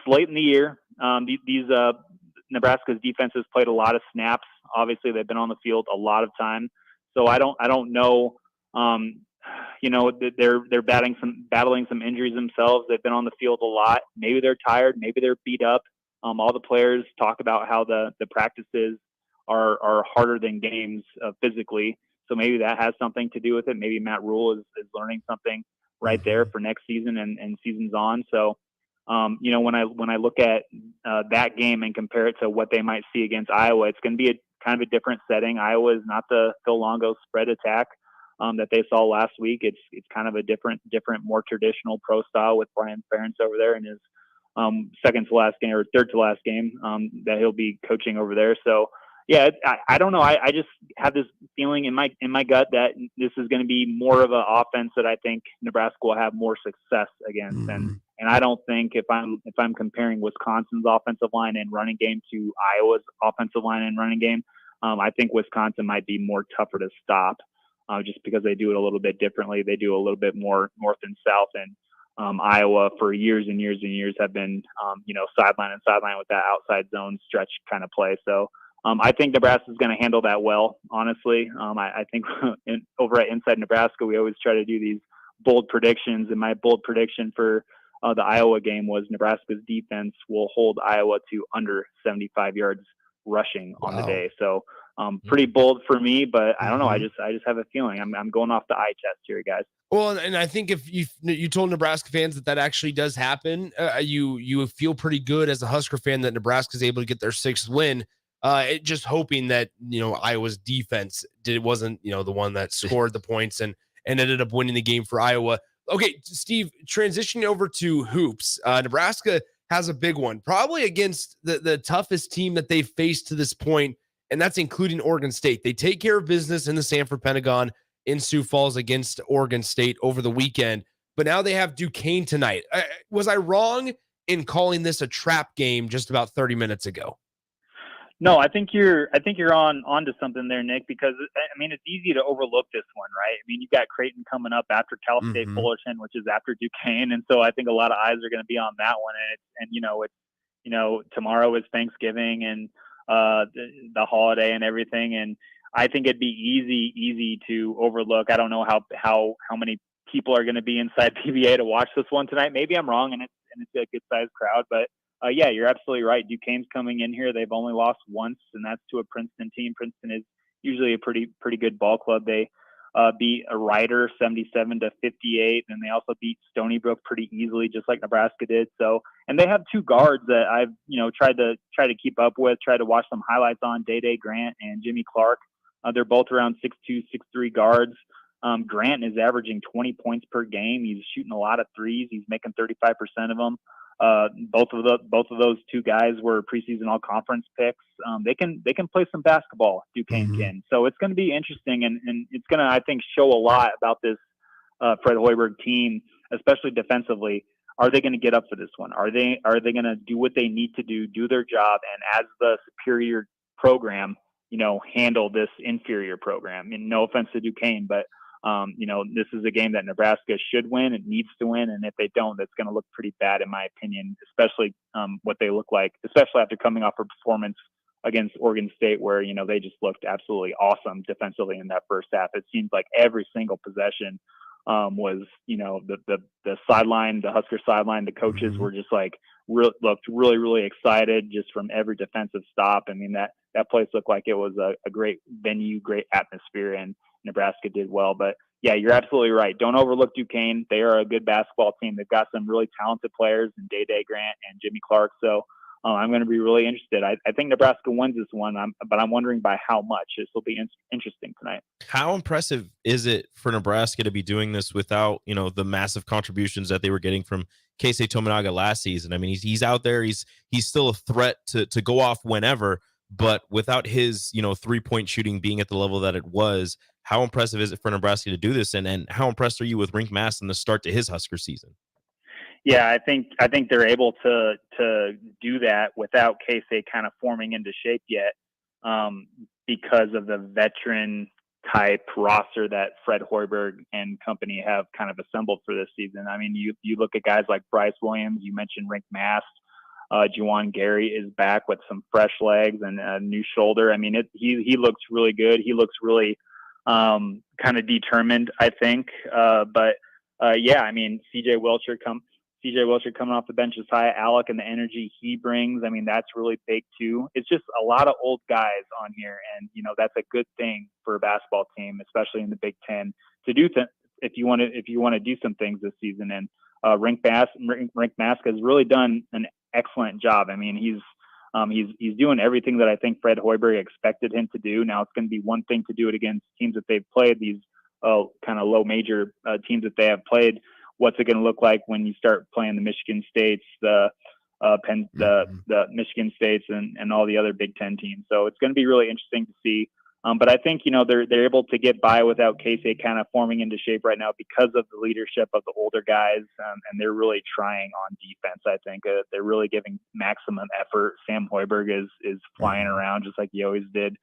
late in the year. These Nebraska's defense has played a lot of snaps. Obviously, they've been on the field a lot of time. So I don't know. They're battling some injuries themselves. They've been on the field a lot. Maybe they're tired. Maybe they're beat up. All the players talk about how the practices are harder than games physically. So maybe that has something to do with it. Maybe Matt Rule is learning something right there for next season and seasons on. So, when I look at that game and compare it to what they might see against Iowa, it's going to be a kind of a different setting. Iowa is not the Phil Longo spread attack that they saw last week. It's kind of a different, more traditional pro style with Brian Ferentz over there in his second to last game or third to last game that he'll be coaching over there. So yeah, I don't know. I just have this feeling in my gut that this is going to be more of an offense that I think Nebraska will have more success against. And I don't think if I'm comparing Wisconsin's offensive line and running game to Iowa's offensive line and running game, I think Wisconsin might be more tougher to stop just because they do it a little bit differently. They do a little bit more north and south, and Iowa for years and years and years have been sideline and sideline with that outside zone stretch kind of play. So I think Nebraska is going to handle that well, honestly. I think over at Inside Nebraska, we always try to do these bold predictions, and my bold prediction for the Iowa game was Nebraska's defense will hold Iowa to under 75 yards rushing on the day. So pretty bold for me, but I don't know. I just have a feeling I'm going off the eye test here, guys. Well, and I think if you told Nebraska fans that actually does happen, you feel pretty good as a Husker fan that Nebraska is able to get their 6th win. Just hoping that Iowa's defense wasn't the one that scored the points and ended up winning the game for Iowa. Okay, Steve, transitioning over to hoops. Nebraska has a big one, probably against the toughest team that they've faced to this point, and that's including Oregon State. They take care of business in the Sanford Pentagon in Sioux Falls against Oregon State over the weekend, but now they have Duquesne tonight. Was I wrong in calling this a trap game just about 30 minutes ago? No, I think you're onto something there, Nick, because I mean, it's easy to overlook this one, right? I mean, you've got Creighton coming up after Cal State Fullerton, which is after Duquesne. And so I think a lot of eyes are going to be on that one. And tomorrow is Thanksgiving and the holiday and everything. And I think it'd be easy to overlook. I don't know how many people are going to be inside PBA to watch this one tonight. Maybe I'm wrong and it's a good sized crowd, but yeah, you're absolutely right. Duquesne's coming in here. They've only lost once, and that's to a Princeton team. Princeton is usually a pretty good ball club. They beat a Rider 77-58, and they also beat Stony Brook pretty easily, just like Nebraska did. So, and they have 2 guards that I've tried to keep up with, tried to watch some highlights on, Day Grant and Jimmy Clark. They're both around 6'2", 6'3" guards. Grant is averaging 20 points per game. He's shooting a lot of threes. He's making 35% of them. Both of those 2 guys were preseason all conference picks. They can play some basketball, Duquesne can. So it's going to be interesting, and it's going to, I think, show a lot about this Fred Hoiberg team, especially defensively. Are they going to get up for this one? Are they going to do what they need to do their job, and as the superior program, handle this inferior program? And no offense to Duquesne, but this is a game that Nebraska should win. It needs to win. And if they don't, that's going to look pretty bad, in my opinion, especially what they look like, especially after coming off a performance against Oregon State where, they just looked absolutely awesome defensively in that first half. It seems like every single possession was, the sideline, the Husker sideline, the coaches were just like, looked really, really excited just from every defensive stop. I mean, that place looked like it was a great venue, great atmosphere, and Nebraska did well. But yeah, you're absolutely right. Don't overlook Duquesne. They are a good basketball team. They've got some really talented players in Day Grant and Jimmy Clark. So I'm going to be really interested. I think Nebraska wins this one, but I'm wondering by how much. This will be interesting tonight. How impressive is it for Nebraska to be doing this without, the massive contributions that they were getting from Keisei Tominaga last season. I mean, he's out there. He's still a threat to go off whenever, but without his 3-point shooting being at the level that it was, how impressive is it for Nebraska to do this? And how impressed are you with Rink Mass in the start to his Husker season? Yeah, I think they're able to do that without Keisei kind of forming into shape yet, because of the veteran type roster that Fred Hoiberg and company have kind of assembled for this season. I mean, you look at guys like Bryce Williams, you mentioned Rink Mass, Juwan Gary is back with some fresh legs and a new shoulder. I mean, he looks really good. He looks really kind of determined, I think. But yeah, I mean, CJ Wilcher coming off the bench is high. Alec and the energy he brings, I mean, that's really big too. It's just a lot of old guys on here, and that's a good thing for a basketball team, especially in the Big Ten, to do if you want to do some things this season. And Rink Mask has really done an excellent job. I mean, he's doing everything that I think Fred Hoiberg expected him to do. Now it's going to be one thing to do it against teams that they've played, these kind of low major teams that they have played. What's it going to look like when you start playing the Michigan States, the Michigan States, and all the other Big Ten teams? So it's going to be really interesting to see. But I think they're able to get by without Keisei kind of forming into shape right now because of the leadership of the older guys, and they're really trying on defense. I think they're really giving maximum effort. Sam Hoiberg is flying around just like he always did.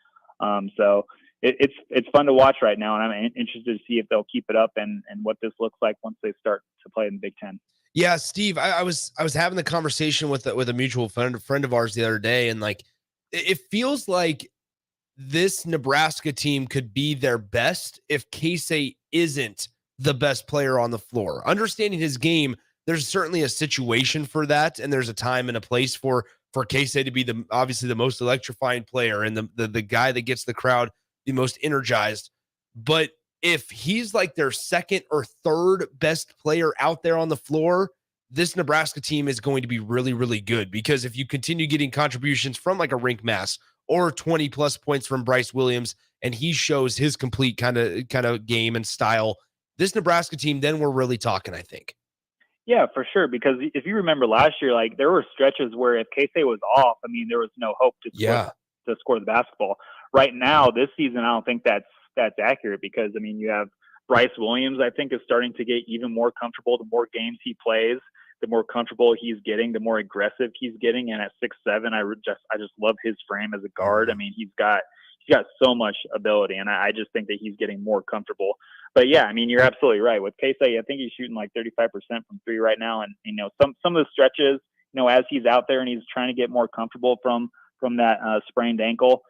So it's fun to watch right now, and I'm interested to see if they'll keep it up and what this looks like once they start to play in the Big Ten. Yeah, Steve, I was having the conversation with a mutual friend of ours the other day, and like it feels like this Nebraska team could be their best if Keisei isn't the best player on the floor. Understanding his game, there's certainly a situation for that, and there's a time and a place for Keisei to be obviously the most electrifying player and the guy that gets the crowd the most energized. But if he's like their second or third best player out there on the floor, this Nebraska team is going to be really, really good, because if you continue getting contributions from like a Rink Mass or 20 plus points from Bryce Williams, and he shows his complete kind of game and style, this Nebraska team, then we're really talking, I think. Yeah, for sure. Because if you remember last year, like there were stretches where if Keisei was off, I mean, there was no hope to score the basketball. Right now, this season, I don't think that's accurate, because I mean, you have Bryce Williams, I think, is starting to get even more comfortable. The more games he plays, the more comfortable he's getting, the more aggressive he's getting. And at 6'7", I just love his frame as a guard. I mean, he's got so much ability, and I just think that he's getting more comfortable. But yeah, I mean, you're absolutely right. With Keisei, I think he's shooting like 35% from three right now. And some of the stretches, as he's out there and he's trying to get more comfortable from that sprained ankle,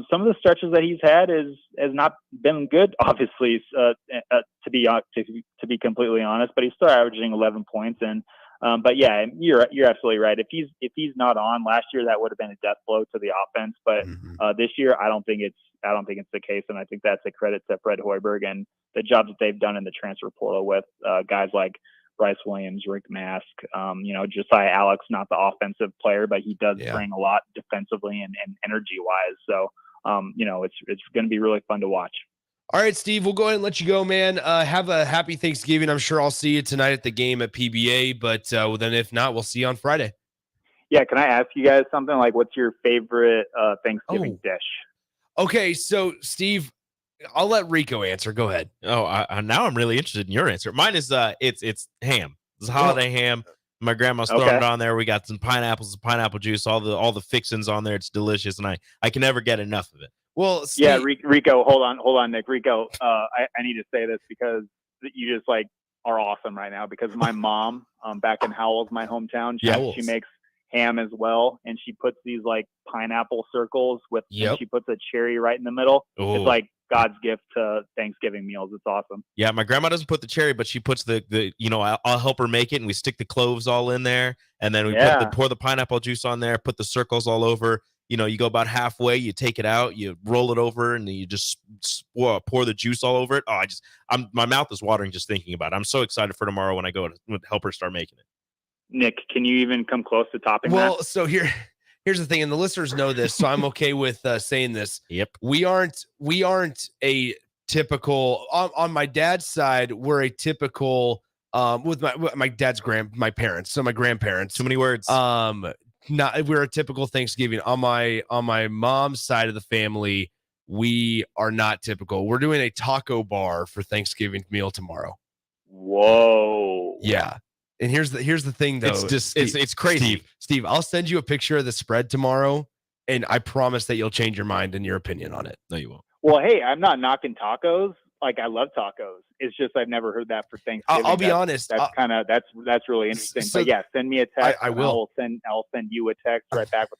some of the stretches that he's had has not been good, obviously, to be completely honest. But he's still averaging 11 points. And but yeah, you're absolutely right. If he's not on, last year that would have been a death blow to the offense. But this year, I don't think it's the case, and I think that's a credit to Fred Hoiberg and the job that they've done in the transfer portal with guys like Bryce Williams, Rink Mask. Josiah Alex, not the offensive player, but he does bring a lot defensively and energy wise. So it's going to be really fun to watch. All right, Steve, we'll go ahead and let you go, man. Have a happy Thanksgiving. I'm sure I'll see you tonight at the game at PBA, but then if not, we'll see you on Friday. Yeah, can I ask you guys something? Like, what's your favorite Thanksgiving dish? Okay, so Steve, I'll let Rico answer. Go ahead. Oh, now I'm really interested in your answer. Mine is it's ham. It's holiday ham. My grandma's throwing it on there. We got some pineapples, some pineapple juice, all the fixings on there. It's delicious, and I can never get enough of it. Well, Steve, yeah, Rico, hold on, Nick. Rico, I need to say this because you just like are awesome right now. Because my mom, back in Howells, my hometown, she makes ham as well, and she puts these like pineapple circles with, and she puts a cherry right in the middle. Ooh. It's like God's gift to Thanksgiving meals. It's awesome. Yeah, my grandma doesn't put the cherry, but she puts the I'll help her make it, and we stick the cloves all in there, and then we pour the pineapple juice on there, put the circles all over. You go about halfway, you take it out, you roll it over, and then you just pour the juice all over it. Oh, my mouth is watering just thinking about it. I'm so excited for tomorrow when I go to help her start making it. Nick, can you even come close to topping that? Well, so here's the thing, and the listeners know this, so I'm okay with saying this. Yep. We aren't a typical on my dad's side. We're a typical with my dad's my parents, so my grandparents. Too many words. We're a typical Thanksgiving. On my mom's side of the family, we are not typical. We're doing a taco bar for Thanksgiving meal tomorrow. Whoa. Yeah. And here's the thing though. It's just it's crazy. Steve, I'll send you a picture of the spread tomorrow, and I promise that you'll change your mind and your opinion on it. No, you won't. Well, hey, I'm not knocking tacos. Like, I love tacos. It's just I've never heard that for Thanksgiving. I'll be honest. That's really interesting. So but yeah, send me a text. I will. I'll send you a text right back with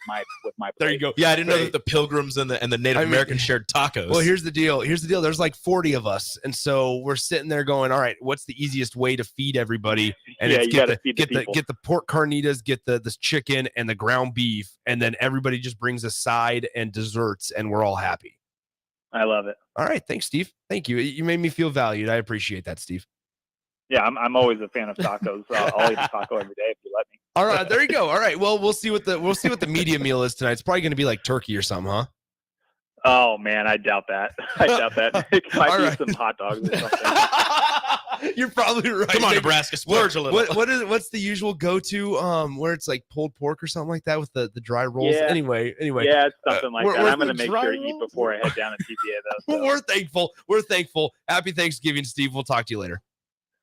my. There you go. Yeah, I didn't know that the Pilgrims and the Native Americans shared tacos. Well, here's the deal. There's like 40 of us, and so we're sitting there going, all right, what's the easiest way to feed everybody? And Yeah, it's you gotta feed the people. get the pork carnitas, get the chicken and the ground beef, and then everybody just brings a side and desserts, and we're all happy. I love it. All right, thanks, Steve. Thank you. You made me feel valued. I appreciate that, Steve. Yeah, I'm always a fan of tacos. I'll eat a taco every day if you let me. All right, there you go. All right, well, we'll see what the media meal is tonight. It's probably going to be like turkey or something, huh? Oh man, I doubt that. It might be some hot dogs or something. You're probably right. Come on, Nebraska, splurge a little. What's the usual go-to where it's like pulled pork or something like that with the dry rolls? Yeah. Anyway. Yeah, it's something like that. I'm gonna make sure to eat before I head down to TVA though. So. We're thankful. Happy Thanksgiving, Steve. We'll talk to you later.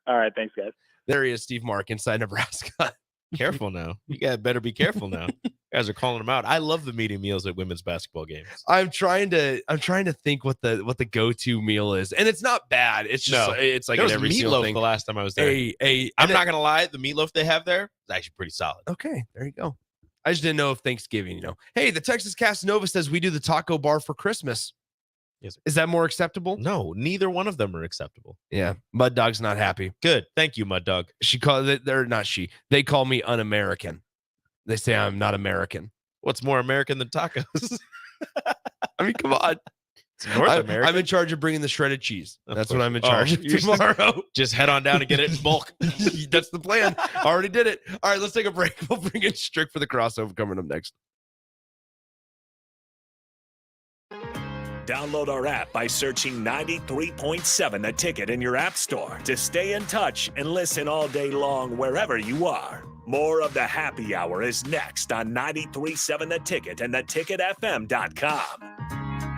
All right, thanks, guys. There he is, Steve Mark, inside Nebraska. Careful now. You guys better be careful now. You guys are calling them out. I love the media meals at women's basketball games. I'm trying to think what the go-to meal is, and it's not bad. It's just it's like there was every single meatloaf thing. the last time I was there. I'm not gonna lie, the meatloaf they have there is actually pretty solid. Okay, there you go. I just didn't know if Thanksgiving, Hey, the Texas Casanova says we do the taco bar for Christmas. Yes, sir. Is that more acceptable? No, neither one of them are acceptable. Yeah, Mud Dog's not happy. Good, thank you, Mud Dog. They call me un-American. They say I'm not American. What's more American than tacos? I mean, come on. It's North America. I'm in charge of bringing the shredded cheese. That's what I'm in Oh, charge of tomorrow. Just head on down and get it in bulk. That's the plan. Already did it. All right, let's take a break. We'll bring in Strick for the crossover coming up next. Download our app by searching 93.7 The Ticket in your app store to stay in touch and listen all day long wherever you are. More of the happy hour is next on 93.7 The Ticket and theticketfm.com.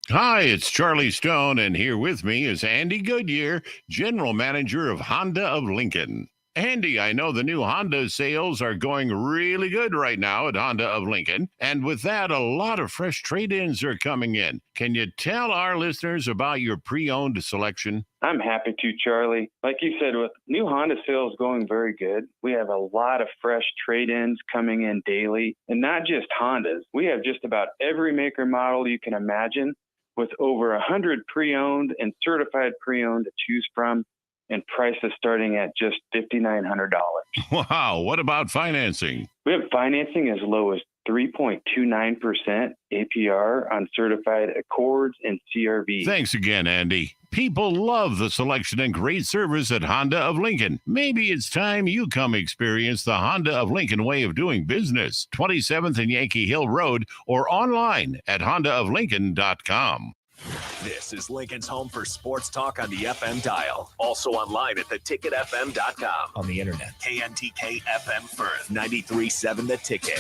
Hi, it's Charlie Stone, and here with me is Andy Goodyear, General Manager of Honda of Lincoln. Andy, I know the new Honda sales are going really good right now at Honda of Lincoln, and with that, a lot of fresh trade-ins are coming in. Can you tell our listeners about your pre-owned selection? I'm happy to, Charlie. Like you said, with new Honda sales going very good, we have a lot of fresh trade-ins coming in daily, and not just Hondas. We have just about every maker model you can imagine, with over 100 pre-owned and certified pre-owned to choose from, and prices starting at just $5,900. Wow, what about financing? We have financing as low as 3.29% APR on certified Accords and CRV. Thanks again, Andy. People love the selection and great service at Honda of Lincoln. Maybe it's time you come experience the Honda of Lincoln way of doing business. 27th and Yankee Hill Road or online at hondaoflincoln.com. This is Lincoln's home for sports talk on the FM dial. Also online at theticketfm.com. On the internet. KNTK FM Firth, 93.7 The Ticket.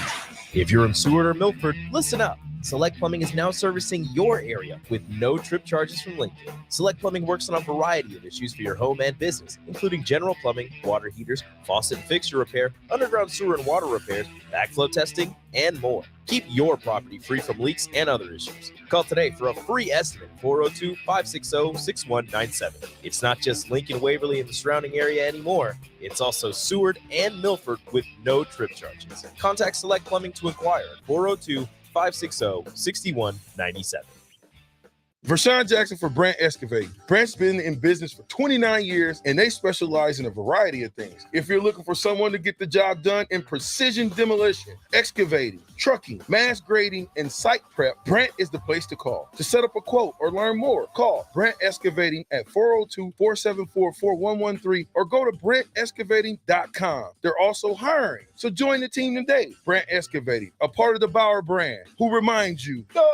If you're in Seward or Milford, listen up. Select Plumbing is now servicing your area with no trip charges from Lincoln. Select Plumbing works on a variety of issues for your home and business, including general plumbing, water heaters, faucet and fixture repair, underground sewer and water repairs, backflow testing, and more. Keep your property free from leaks and other issues. Call today for a free estimate, 402-560-6197. It's not just Lincoln, Waverly, and the surrounding area anymore. It's also Seward and Milford with no trip charges. Contact Select Plumbing to inquire at 402-560-6197. Vershawn Jackson for Brandt Excavating. Brandt's been in business for 29 years, and they specialize in a variety of things. If you're looking for someone to get the job done in precision demolition, excavating, trucking, mass grading, and site prep, Brandt is the place to call. To set up a quote or learn more, call Brandt Excavating at 402-474-4113 or go to BrandtExcavating.com. They're also hiring, so join the team today. Brandt Excavating, a part of the Bauer brand, who reminds you, go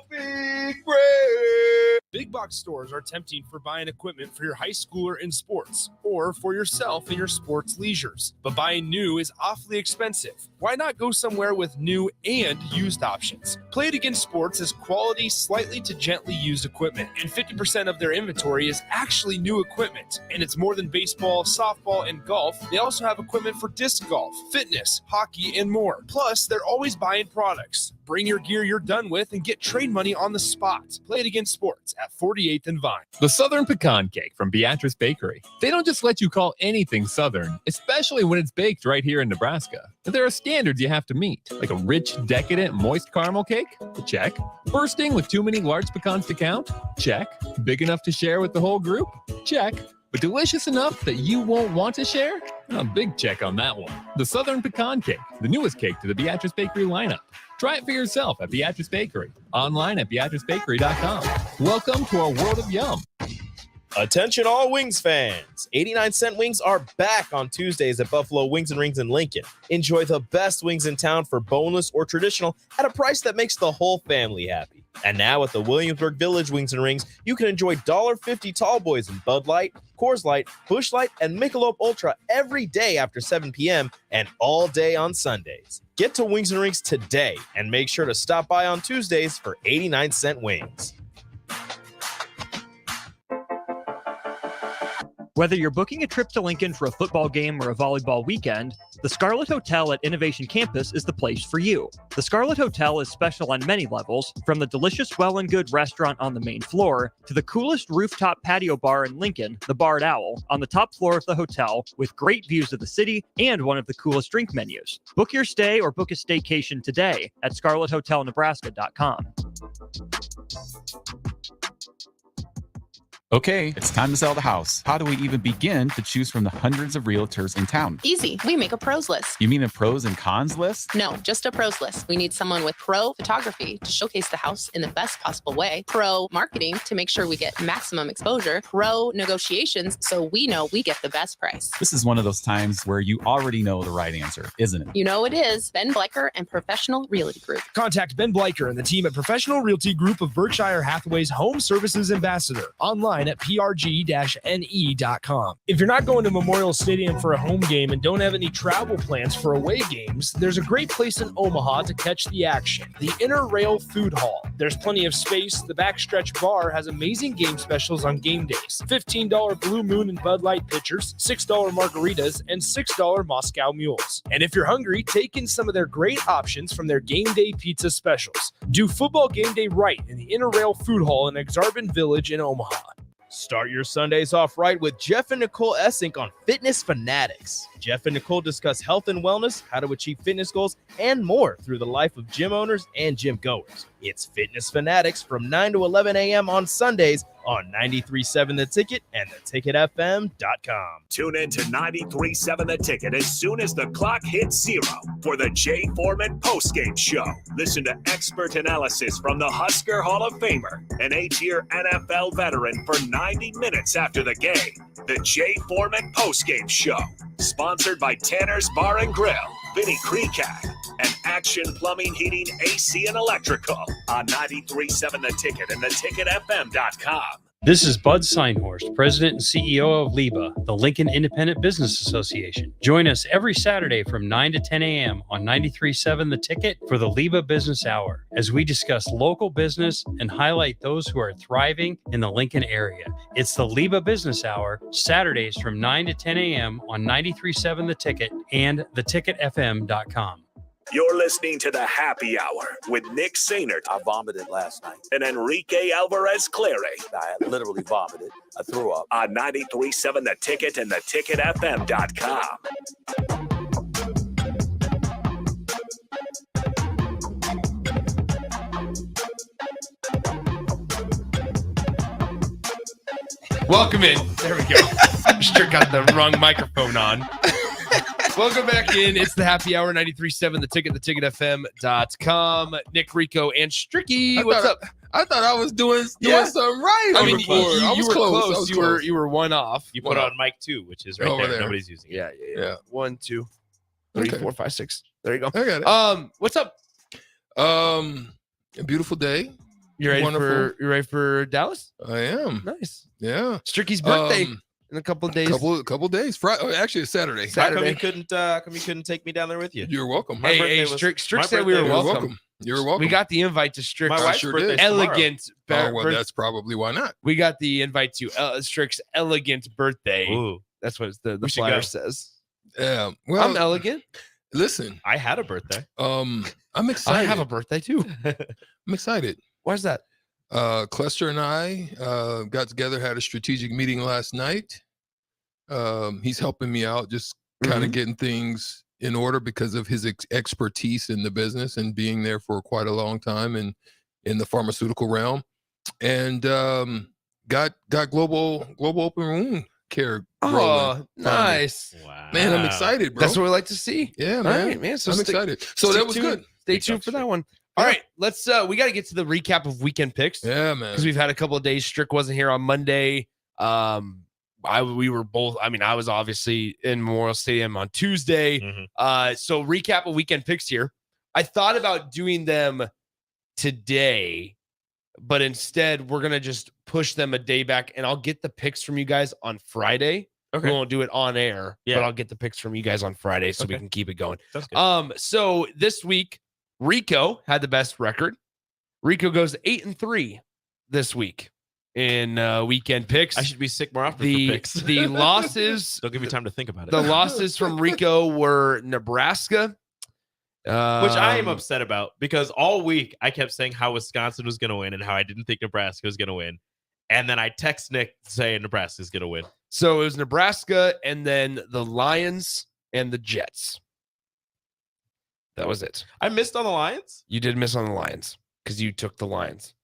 big Brand. Big box stores are tempting for buying equipment for your high schooler in sports or for yourself in your sports leisures. But buying new is awfully expensive. Why not go somewhere with new and used options? Play It Again Sports is quality, slightly to gently used equipment, and 50% of their inventory is actually new equipment. And it's more than baseball, softball, and golf. They also have equipment for disc golf, fitness, hockey, and more. Plus, they're always buying products. Bring your gear you're done with and get trade money on the spot. Play It Again Sports at 48th and Vine. The Southern Pecan Cake from Beatrice Bakery. They don't just let you call anything Southern, especially when it's baked right here in Nebraska. There are standards you have to meet, like a rich, decadent, moist caramel cake? Check. Bursting with too many large pecans to count? Check. Big enough to share with the whole group? Check. But delicious enough that you won't want to share? A big check on that one. The Southern Pecan Cake, the newest cake to the Beatrice Bakery lineup. Try it for yourself at Beatrice Bakery. Online at BeatriceBakery.com. Welcome to our world of yum. Attention all Wings fans. 89-cent wings are back on Tuesdays at Buffalo Wings and Rings in Lincoln. Enjoy the best wings in town for boneless or traditional at a price that makes the whole family happy. And now at the Williamsburg Village Wings and Rings, you can enjoy $1.50 tall boys in Bud Light, Coors Light, Busch Light, and Michelob Ultra every day after 7 p.m. and all day on Sundays. Get to Wings and Rings today and make sure to stop by on Tuesdays for 89-cent wings. Whether you're booking a trip to Lincoln for a football game or a volleyball weekend, the Scarlet Hotel at Innovation Campus is the place for you. The Scarlet Hotel is special on many levels, from the delicious Well and Good restaurant on the main floor to the coolest rooftop patio bar in Lincoln, the Barred Owl, on the top floor of the hotel with great views of the city and one of the coolest drink menus. Book your stay or book a staycation today at scarlethotelnebraska.com. Okay, it's time to sell the house. How do we even begin to choose from the hundreds of realtors in town? Easy. We make a pros list. You mean a pros and cons list? No, just a pros list. We need someone with pro photography to showcase the house in the best possible way, pro marketing to make sure we get maximum exposure, pro negotiations so we know we get the best price. This is one of those times where you already know the right answer, isn't it? You know it is. Ben Bleicher and Professional Realty Group. Contact Ben Bleicher and the team at Professional Realty Group of Berkshire Hathaway's Home Services Ambassador. Online at prg-ne.com. If you're not going to Memorial Stadium for a home game and don't have any travel plans for away games, there's a great place in Omaha to catch the action, the Inner Rail Food Hall. There's plenty of space. The Backstretch Bar has amazing game specials on game days. $15 Blue Moon and Bud Light pitchers, $6 margaritas, and $6 Moscow Mules. And if you're hungry, take in some of their great options from their game day pizza specials. Do football game day right in the Inner Rail Food Hall in Exarban Village in Omaha. Start your Sundays off right with Jeff and Nicole Essink on Fitness Fanatics. Jeff and Nicole discuss health and wellness, how to achieve fitness goals, and more through the life of gym owners and gym goers. It's Fitness Fanatics from 9 to 11 a.m. on Sundays on 93.7 The Ticket and theticketfm.com. Tune in to 93.7 The Ticket as soon as the clock hits 0 for the Jay Foreman postgame show. Listen to expert analysis from the Husker Hall of Famer, an 8-year NFL veteran for 90 minutes after the game. The Jay Foreman postgame show, sponsored by Tanner's Bar and Grill, Vinny Kreekak, and Action Plumbing, Heating, AC, and Electrical on 93.7 The Ticket and theticketfm.com. This is Bud Seinhorst, President and CEO of LIBA, the Lincoln Independent Business Association. Join us every Saturday from 9 to 10 a.m. on 93.7 The Ticket for the LIBA Business Hour, as we discuss local business and highlight those who are thriving in the Lincoln area. It's the LIBA Business Hour, Saturdays from 9 to 10 a.m. on 93.7 The Ticket and theticketfm.com. You're listening to the Happy Hour with Nick Sainert. I vomited last night. And Enrique Alvarez Clary. I literally vomited. I threw up. On 93.7 The Ticket and theticketfm.com. Welcome in. There we go. I sure got the wrong microphone on. Welcome back in. It's the Happy Hour, 93.7 The Ticket, theticketfm.com. Nick, Rico, and Stricky. What's up? I thought I was doing something right. I mean, I was close. You were one off. You put on mic 2, which is right over there. Nobody's using it. Yeah. 1, 2, 3, 4, 5, 6. There you go. I got it. What's up? A beautiful day. You ready Wonderful. for Dallas? I am. Nice. Yeah. Stricky's birthday in a couple of days. Couple days. Friday. Actually, it's Saturday. How come you couldn't take me down there with you? You're welcome. Hey, Strick said we were welcome. You're welcome. We got the invite to Strick's My wife's birthday's elegant. well, that's probably why not. We got the invite to Strick's elegant birthday. Ooh. That's what the We should flyer go. says. Yeah. Well, I'm elegant. Listen, I had a birthday. I'm excited. I have a birthday too. I'm excited. Why's that? Clester and I got together, had a strategic meeting last night. He's helping me out, just kind of getting things in order because of his expertise in the business and being there for quite a long time in the pharmaceutical realm, and got global open wound care. Oh, nice. Wow. Man, I'm excited, bro. That's what we like to see. Yeah, All man. right, man. So I'm excited. So that was good. Stay tuned for that one. All right, let's we got to get to the recap of weekend picks. Yeah, man. Because we've had a couple of days. Strick wasn't here on Monday. We were both. I mean, I was obviously in Memorial Stadium on Tuesday. So recap of weekend picks here. I thought about doing them today, but instead we're gonna just push them a day back, and I'll get the picks from you guys on Friday. Okay. We won't do it on air, Yeah. but I'll get the picks from you guys on Friday so we Okay. can keep it going. Sounds good. So this week, Rico had the best record. Rico goes 8-3 this week in weekend picks. I should be sick more often for picks. The losses. Don't give me time to think about it. The losses from Rico were Nebraska, Which I am upset about because all week I kept saying how Wisconsin was going to win and how I didn't think Nebraska was going to win. And then I text Nick saying Nebraska is going to win. So it was Nebraska and then the Lions and the Jets. That was it. I missed on the Lions. You did miss on the Lions because you took the Lions.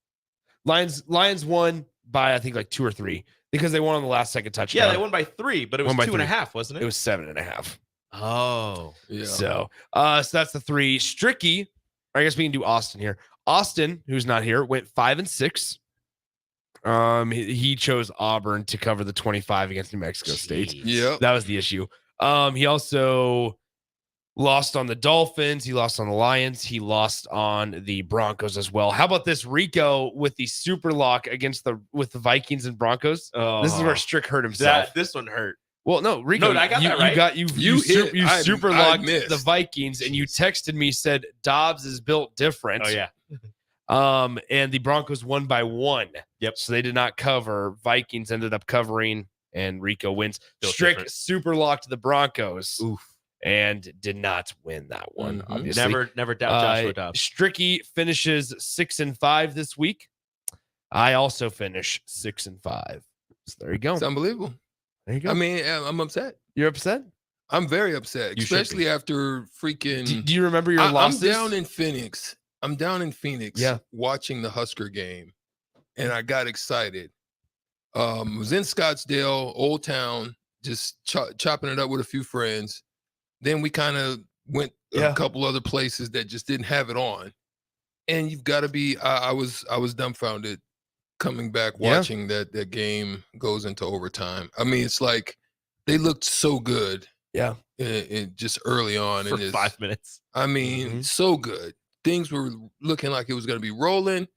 Lions won by I think like 2 or 3 because they won on the last second touchdown. Yeah, they won by 3, but it was 2.5, wasn't it? It was 7.5. Oh, yeah. So that's the 3. Stricky, I guess we can do Austin here. Austin, who's not here, went 5-6. He chose Auburn to cover the 25 against New Mexico State. Yeah, that was the issue. He also lost on the Dolphins. He lost on the Lions. He lost on the Broncos as well. How about this Rico with the super lock with the Vikings and Broncos? This is where Strick hurt himself. This one hurt. Well, no, Rico, No, I got that right. You super locked the Vikings, and you texted me, said Dobbs is built different. Oh yeah. And the Broncos won by 1. Yep. So they did not cover. Vikings ended up covering, and Rico wins. Built Strick different. super locked the Broncos. Oof. And did not win that one. Obviously, Never doubt Joshua Dobbs. Stricky finishes 6-5 this week. I also finish 6-5. So there you go. It's unbelievable. There you go. I mean, I'm upset. You're upset? I'm very upset, You should be. especially after freaking. Do you remember your losses? I'm down in Phoenix. Yeah. Watching the Husker game, and I got excited. Was in Scottsdale, Old Town, just chopping it up with a few friends. Then we kind of went a couple other places that just didn't have it on. And you've got to be. I was dumbfounded coming back watching that game goes into overtime. I mean, it's like they looked so good. Yeah. In just early on For 5 minutes. I mean, so good. Things were looking like it was going to be rolling,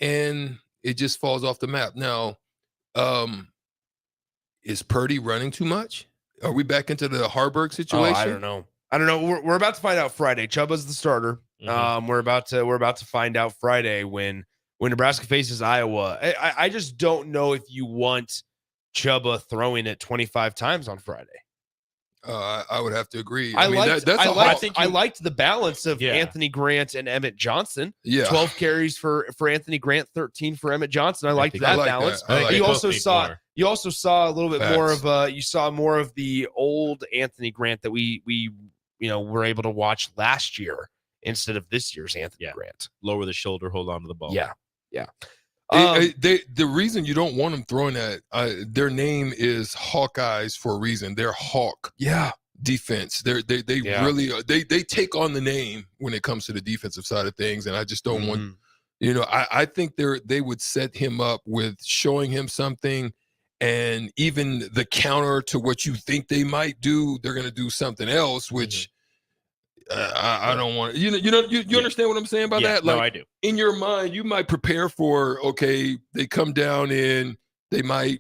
and it just falls off the map. Now, is Purdy running too much? Are we back into the Harburg situation? I don't know. We're about to find out Friday. Chuba's the starter. We're about to find out Friday when Nebraska faces Iowa. I just don't know if you want Chuba throwing it 25 times on Friday. I would have to agree. I mean, liked the balance of Anthony Grant and Emmett Johnson. Yeah. 12 carries for Anthony Grant, 13 for Emmett Johnson. I liked that balance. You also saw a little bit more of you saw more of the old Anthony Grant that we were able to watch last year instead of this year's Anthony Grant. Lower the shoulder, hold on to the ball. Yeah. The reason you don't want them throwing that, their name is Hawkeyes for a reason. They're Hawk defense. They really they take on the name when it comes to the defensive side of things, and I just don't want. I think they would set him up with showing him something, and even the counter to what you think they might do, they're going to do something else, which I don't want you understand what I'm saying by that? No, Like, I do. in your mind, you might prepare for, okay, they come down in, they might,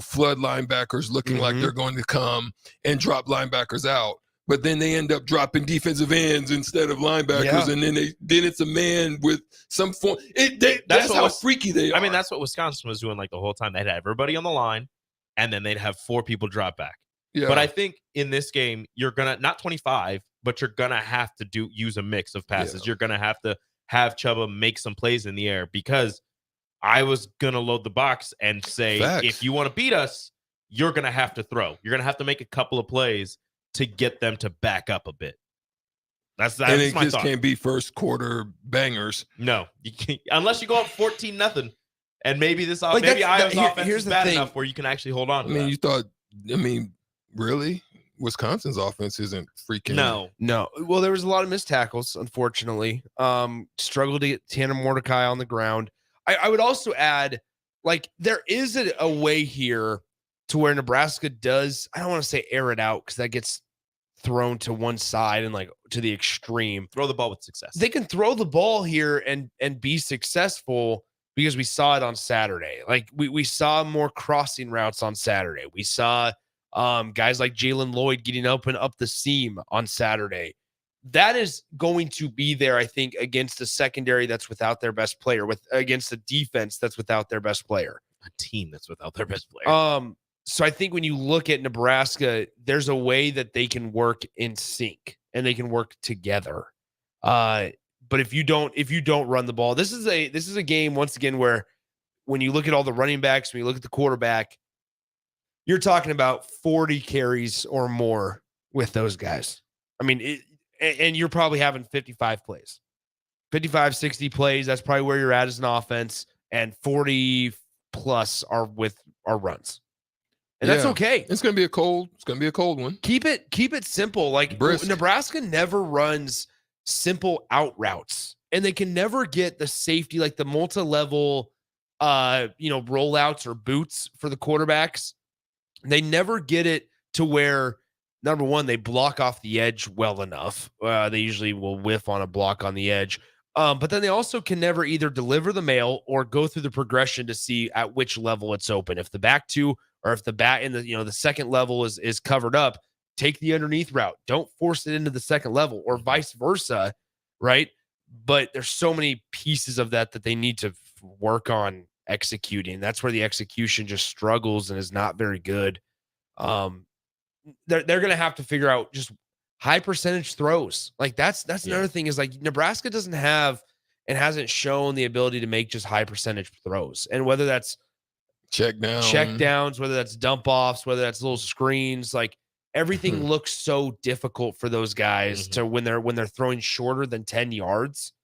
flood linebackers looking like they're going to come and drop linebackers out. But then they end up dropping defensive ends instead of linebackers, and then it's a man with some form. That's how freaky they are. I mean, that's what Wisconsin was doing like the whole time. They'd have everybody on the line, and then they'd have 4 people drop back. Yeah. But I think in this game, you're gonna not 25, but you're gonna have to use a mix of passes. You're gonna have to have Chuba make some plays in the air, because I was gonna load the box and say, if you want to beat us, you're gonna have to throw. You're gonna have to make a couple of plays to get them to back up a bit. That's and it my just thought. can't be first quarter bangers. No, you can't, unless you go up 14-0, and maybe Iowa's offense is bad enough where you can actually hold on. Really? Wisconsin's offense isn't freaking. No. Well, there was a lot of missed tackles, unfortunately. Struggled to get Tanner Mordecai on the ground. I would also add, like, there is a way here to where Nebraska does, I don't want to say air it out, because that gets thrown to one side and like to the extreme. Throw the ball with success. They can throw the ball here and be successful, because we saw it on Saturday. Like we saw more crossing routes on Saturday. We saw guys like Jalen Lloyd getting open up the seam on Saturday. That is going to be there, I think, against a secondary that's without their best player, against a defense that's without their best player, a team that's without their best player. So I think when you look at Nebraska, there's a way that they can work in sync and they can work together. But if you don't run the ball, this is a game once again where when you look at all the running backs, when you look at the quarterback, you're talking about 40 carries or more with those guys. I mean, and you're probably having 55 plays, 55, 60 plays. That's probably where you're at as an offense, and 40 plus are with our runs. And that's okay. It's gonna be a cold one. Keep it simple. Like Nebraska never runs simple out routes, and they can never get the safety, like the multi-level rollouts or boots for the quarterbacks. They never get it to where, number one, they block off the edge well enough. They usually will whiff on a block on the edge. But then they also can never either deliver the mail or go through the progression to see at which level it's open. If the back two, or if the bat in the second level is covered up, take the underneath route. Don't force it into the second level, or vice versa, right? But there's so many pieces of that they need to work on executing. That's where the execution just struggles and is not very good. They're going to have to figure out just high percentage throws. Like that's another thing, is like Nebraska doesn't have and hasn't shown the ability to make just high percentage throws. And whether that's check downs, whether that's dump offs, whether that's little screens, like everything looks so difficult for those guys to when they're throwing shorter than 10 yards,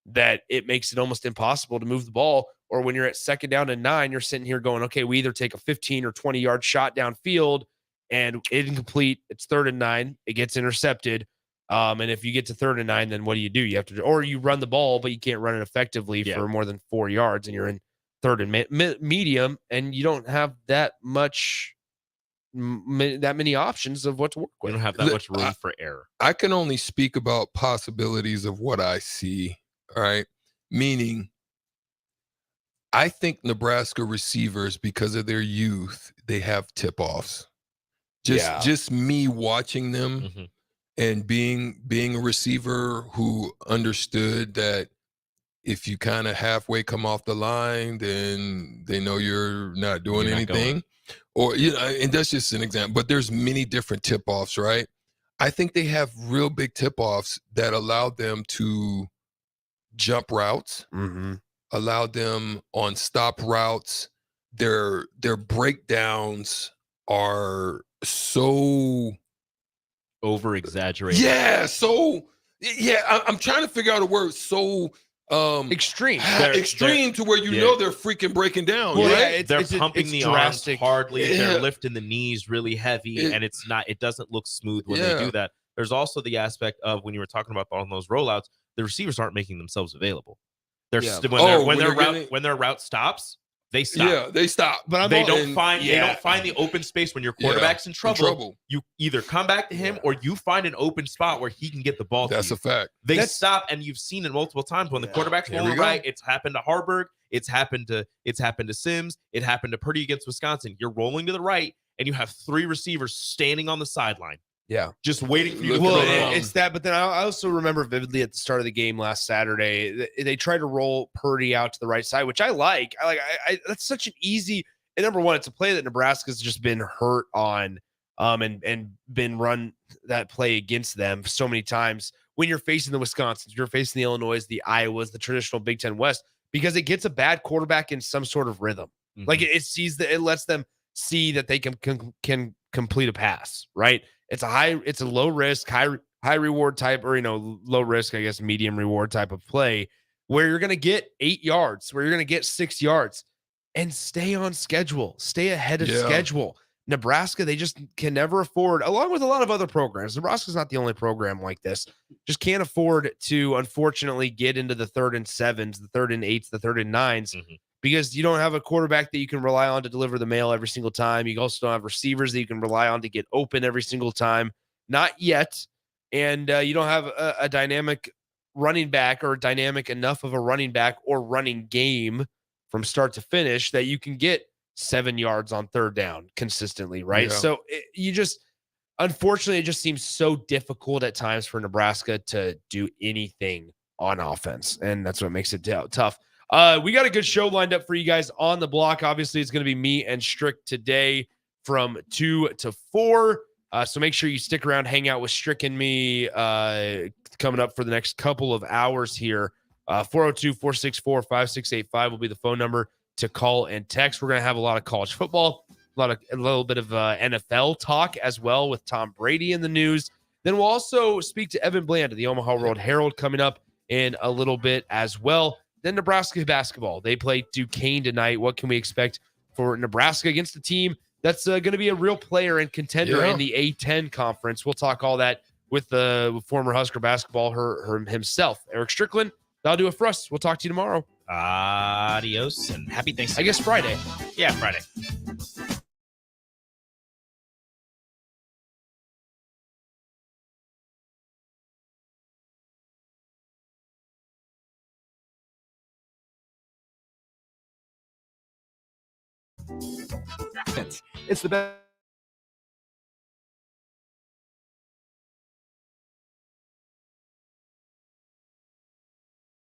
that it makes it almost impossible to move the ball. Or when you're at second down and 9, you're sitting here going, okay, we either take a 15 or 20 yard shot downfield and incomplete. It's 3rd and 9. It gets intercepted. And if you get to 3rd and 9, then what do? You have to, or you run the ball, but you can't run it effectively for more than 4 yards, and you're in 3rd and medium, and you don't have that many options of what to work with. You don't have that much room for error. I can only speak about possibilities of what I see. All right. Meaning, I think Nebraska receivers, because of their youth, they have tip-offs. Just me watching them and being a receiver who understood that if you kind of halfway come off the line, then they know you're not doing anything. Or, and that's just an example. But there's many different tip-offs, right? I think they have real big tip-offs that allow them to jump routes, allow them on stop routes. Their breakdowns are so over exaggerated. I'm trying to figure out a word. So extreme to where they're freaking breaking down. They're pumping the arms hardly. They're lifting the knees really heavy, and it doesn't look smooth when they do that. There's also the aspect of, when you were talking about on those rollouts, the receivers aren't making themselves available. When their route stops, They stop. Yeah, they stop. But they don't find the open space when your quarterback's in trouble. You either come back to him or you find an open spot where he can get the ball. That's to a fact. They stop, and you've seen it multiple times when the quarterback's rolling right. It's happened to Harburg. It's happened to Sims. It happened to Purdy against Wisconsin. You're rolling to the right, and you have 3 receivers standing on the sideline. Yeah, just waiting for you to it's that, but then I also remember vividly at the start of the game last Saturday, they tried to roll Purdy out to the right side, which I like. I that's such an easy. And number one, it's a play that Nebraska's just been hurt on, and been run that play against them so many times. When you're facing the Wisconsins, you're facing the Illinois, the Iowas, the traditional Big Ten West, because it gets a bad quarterback in some sort of rhythm. Mm-hmm. Like it lets them see that they can complete a pass, right? It's a low risk, high reward type, or low risk, I guess, medium reward type of play where you're going to get 8 yards, where you're going to get 6 yards, and stay on schedule, stay ahead of schedule. Nebraska, they just can never afford, along with a lot of other programs. Nebraska's not the only program like this. Just can't afford to, unfortunately, get into the 3rd and 7s, the 3rd and 8s, the 3rd and 9s. Mm-hmm. Because you don't have a quarterback that you can rely on to deliver the mail every single time. You also don't have receivers that you can rely on to get open every single time. Not yet. And you don't have a dynamic running back, or dynamic enough of a running back or running game from start to finish that you can get 7 yards on 3rd down consistently, right? Yeah. So unfortunately, it just seems so difficult at times for Nebraska to do anything on offense. And that's what makes it tough. We got a good show lined up for you guys on the block. Obviously, it's going to be me and Strick today from 2 to 4. So make sure you stick around, hang out with Strick and me coming up for the next couple of hours here. 402-464-5685 will be the phone number to call and text. We're going to have a lot of college football, a little bit of NFL talk as well with Tom Brady in the news. Then we'll also speak to Evan Bland of the Omaha World Herald coming up in a little bit as well. Then Nebraska basketball. They play Duquesne tonight. What can we expect for Nebraska against a team that's going to be a real player and contender in the A-10 conference? We'll talk all that with the former Husker basketball himself, Eric Strickland. That'll do it for us. We'll talk to you tomorrow. Adios and happy Thanksgiving. I guess Friday. Yeah, Friday. It's the best.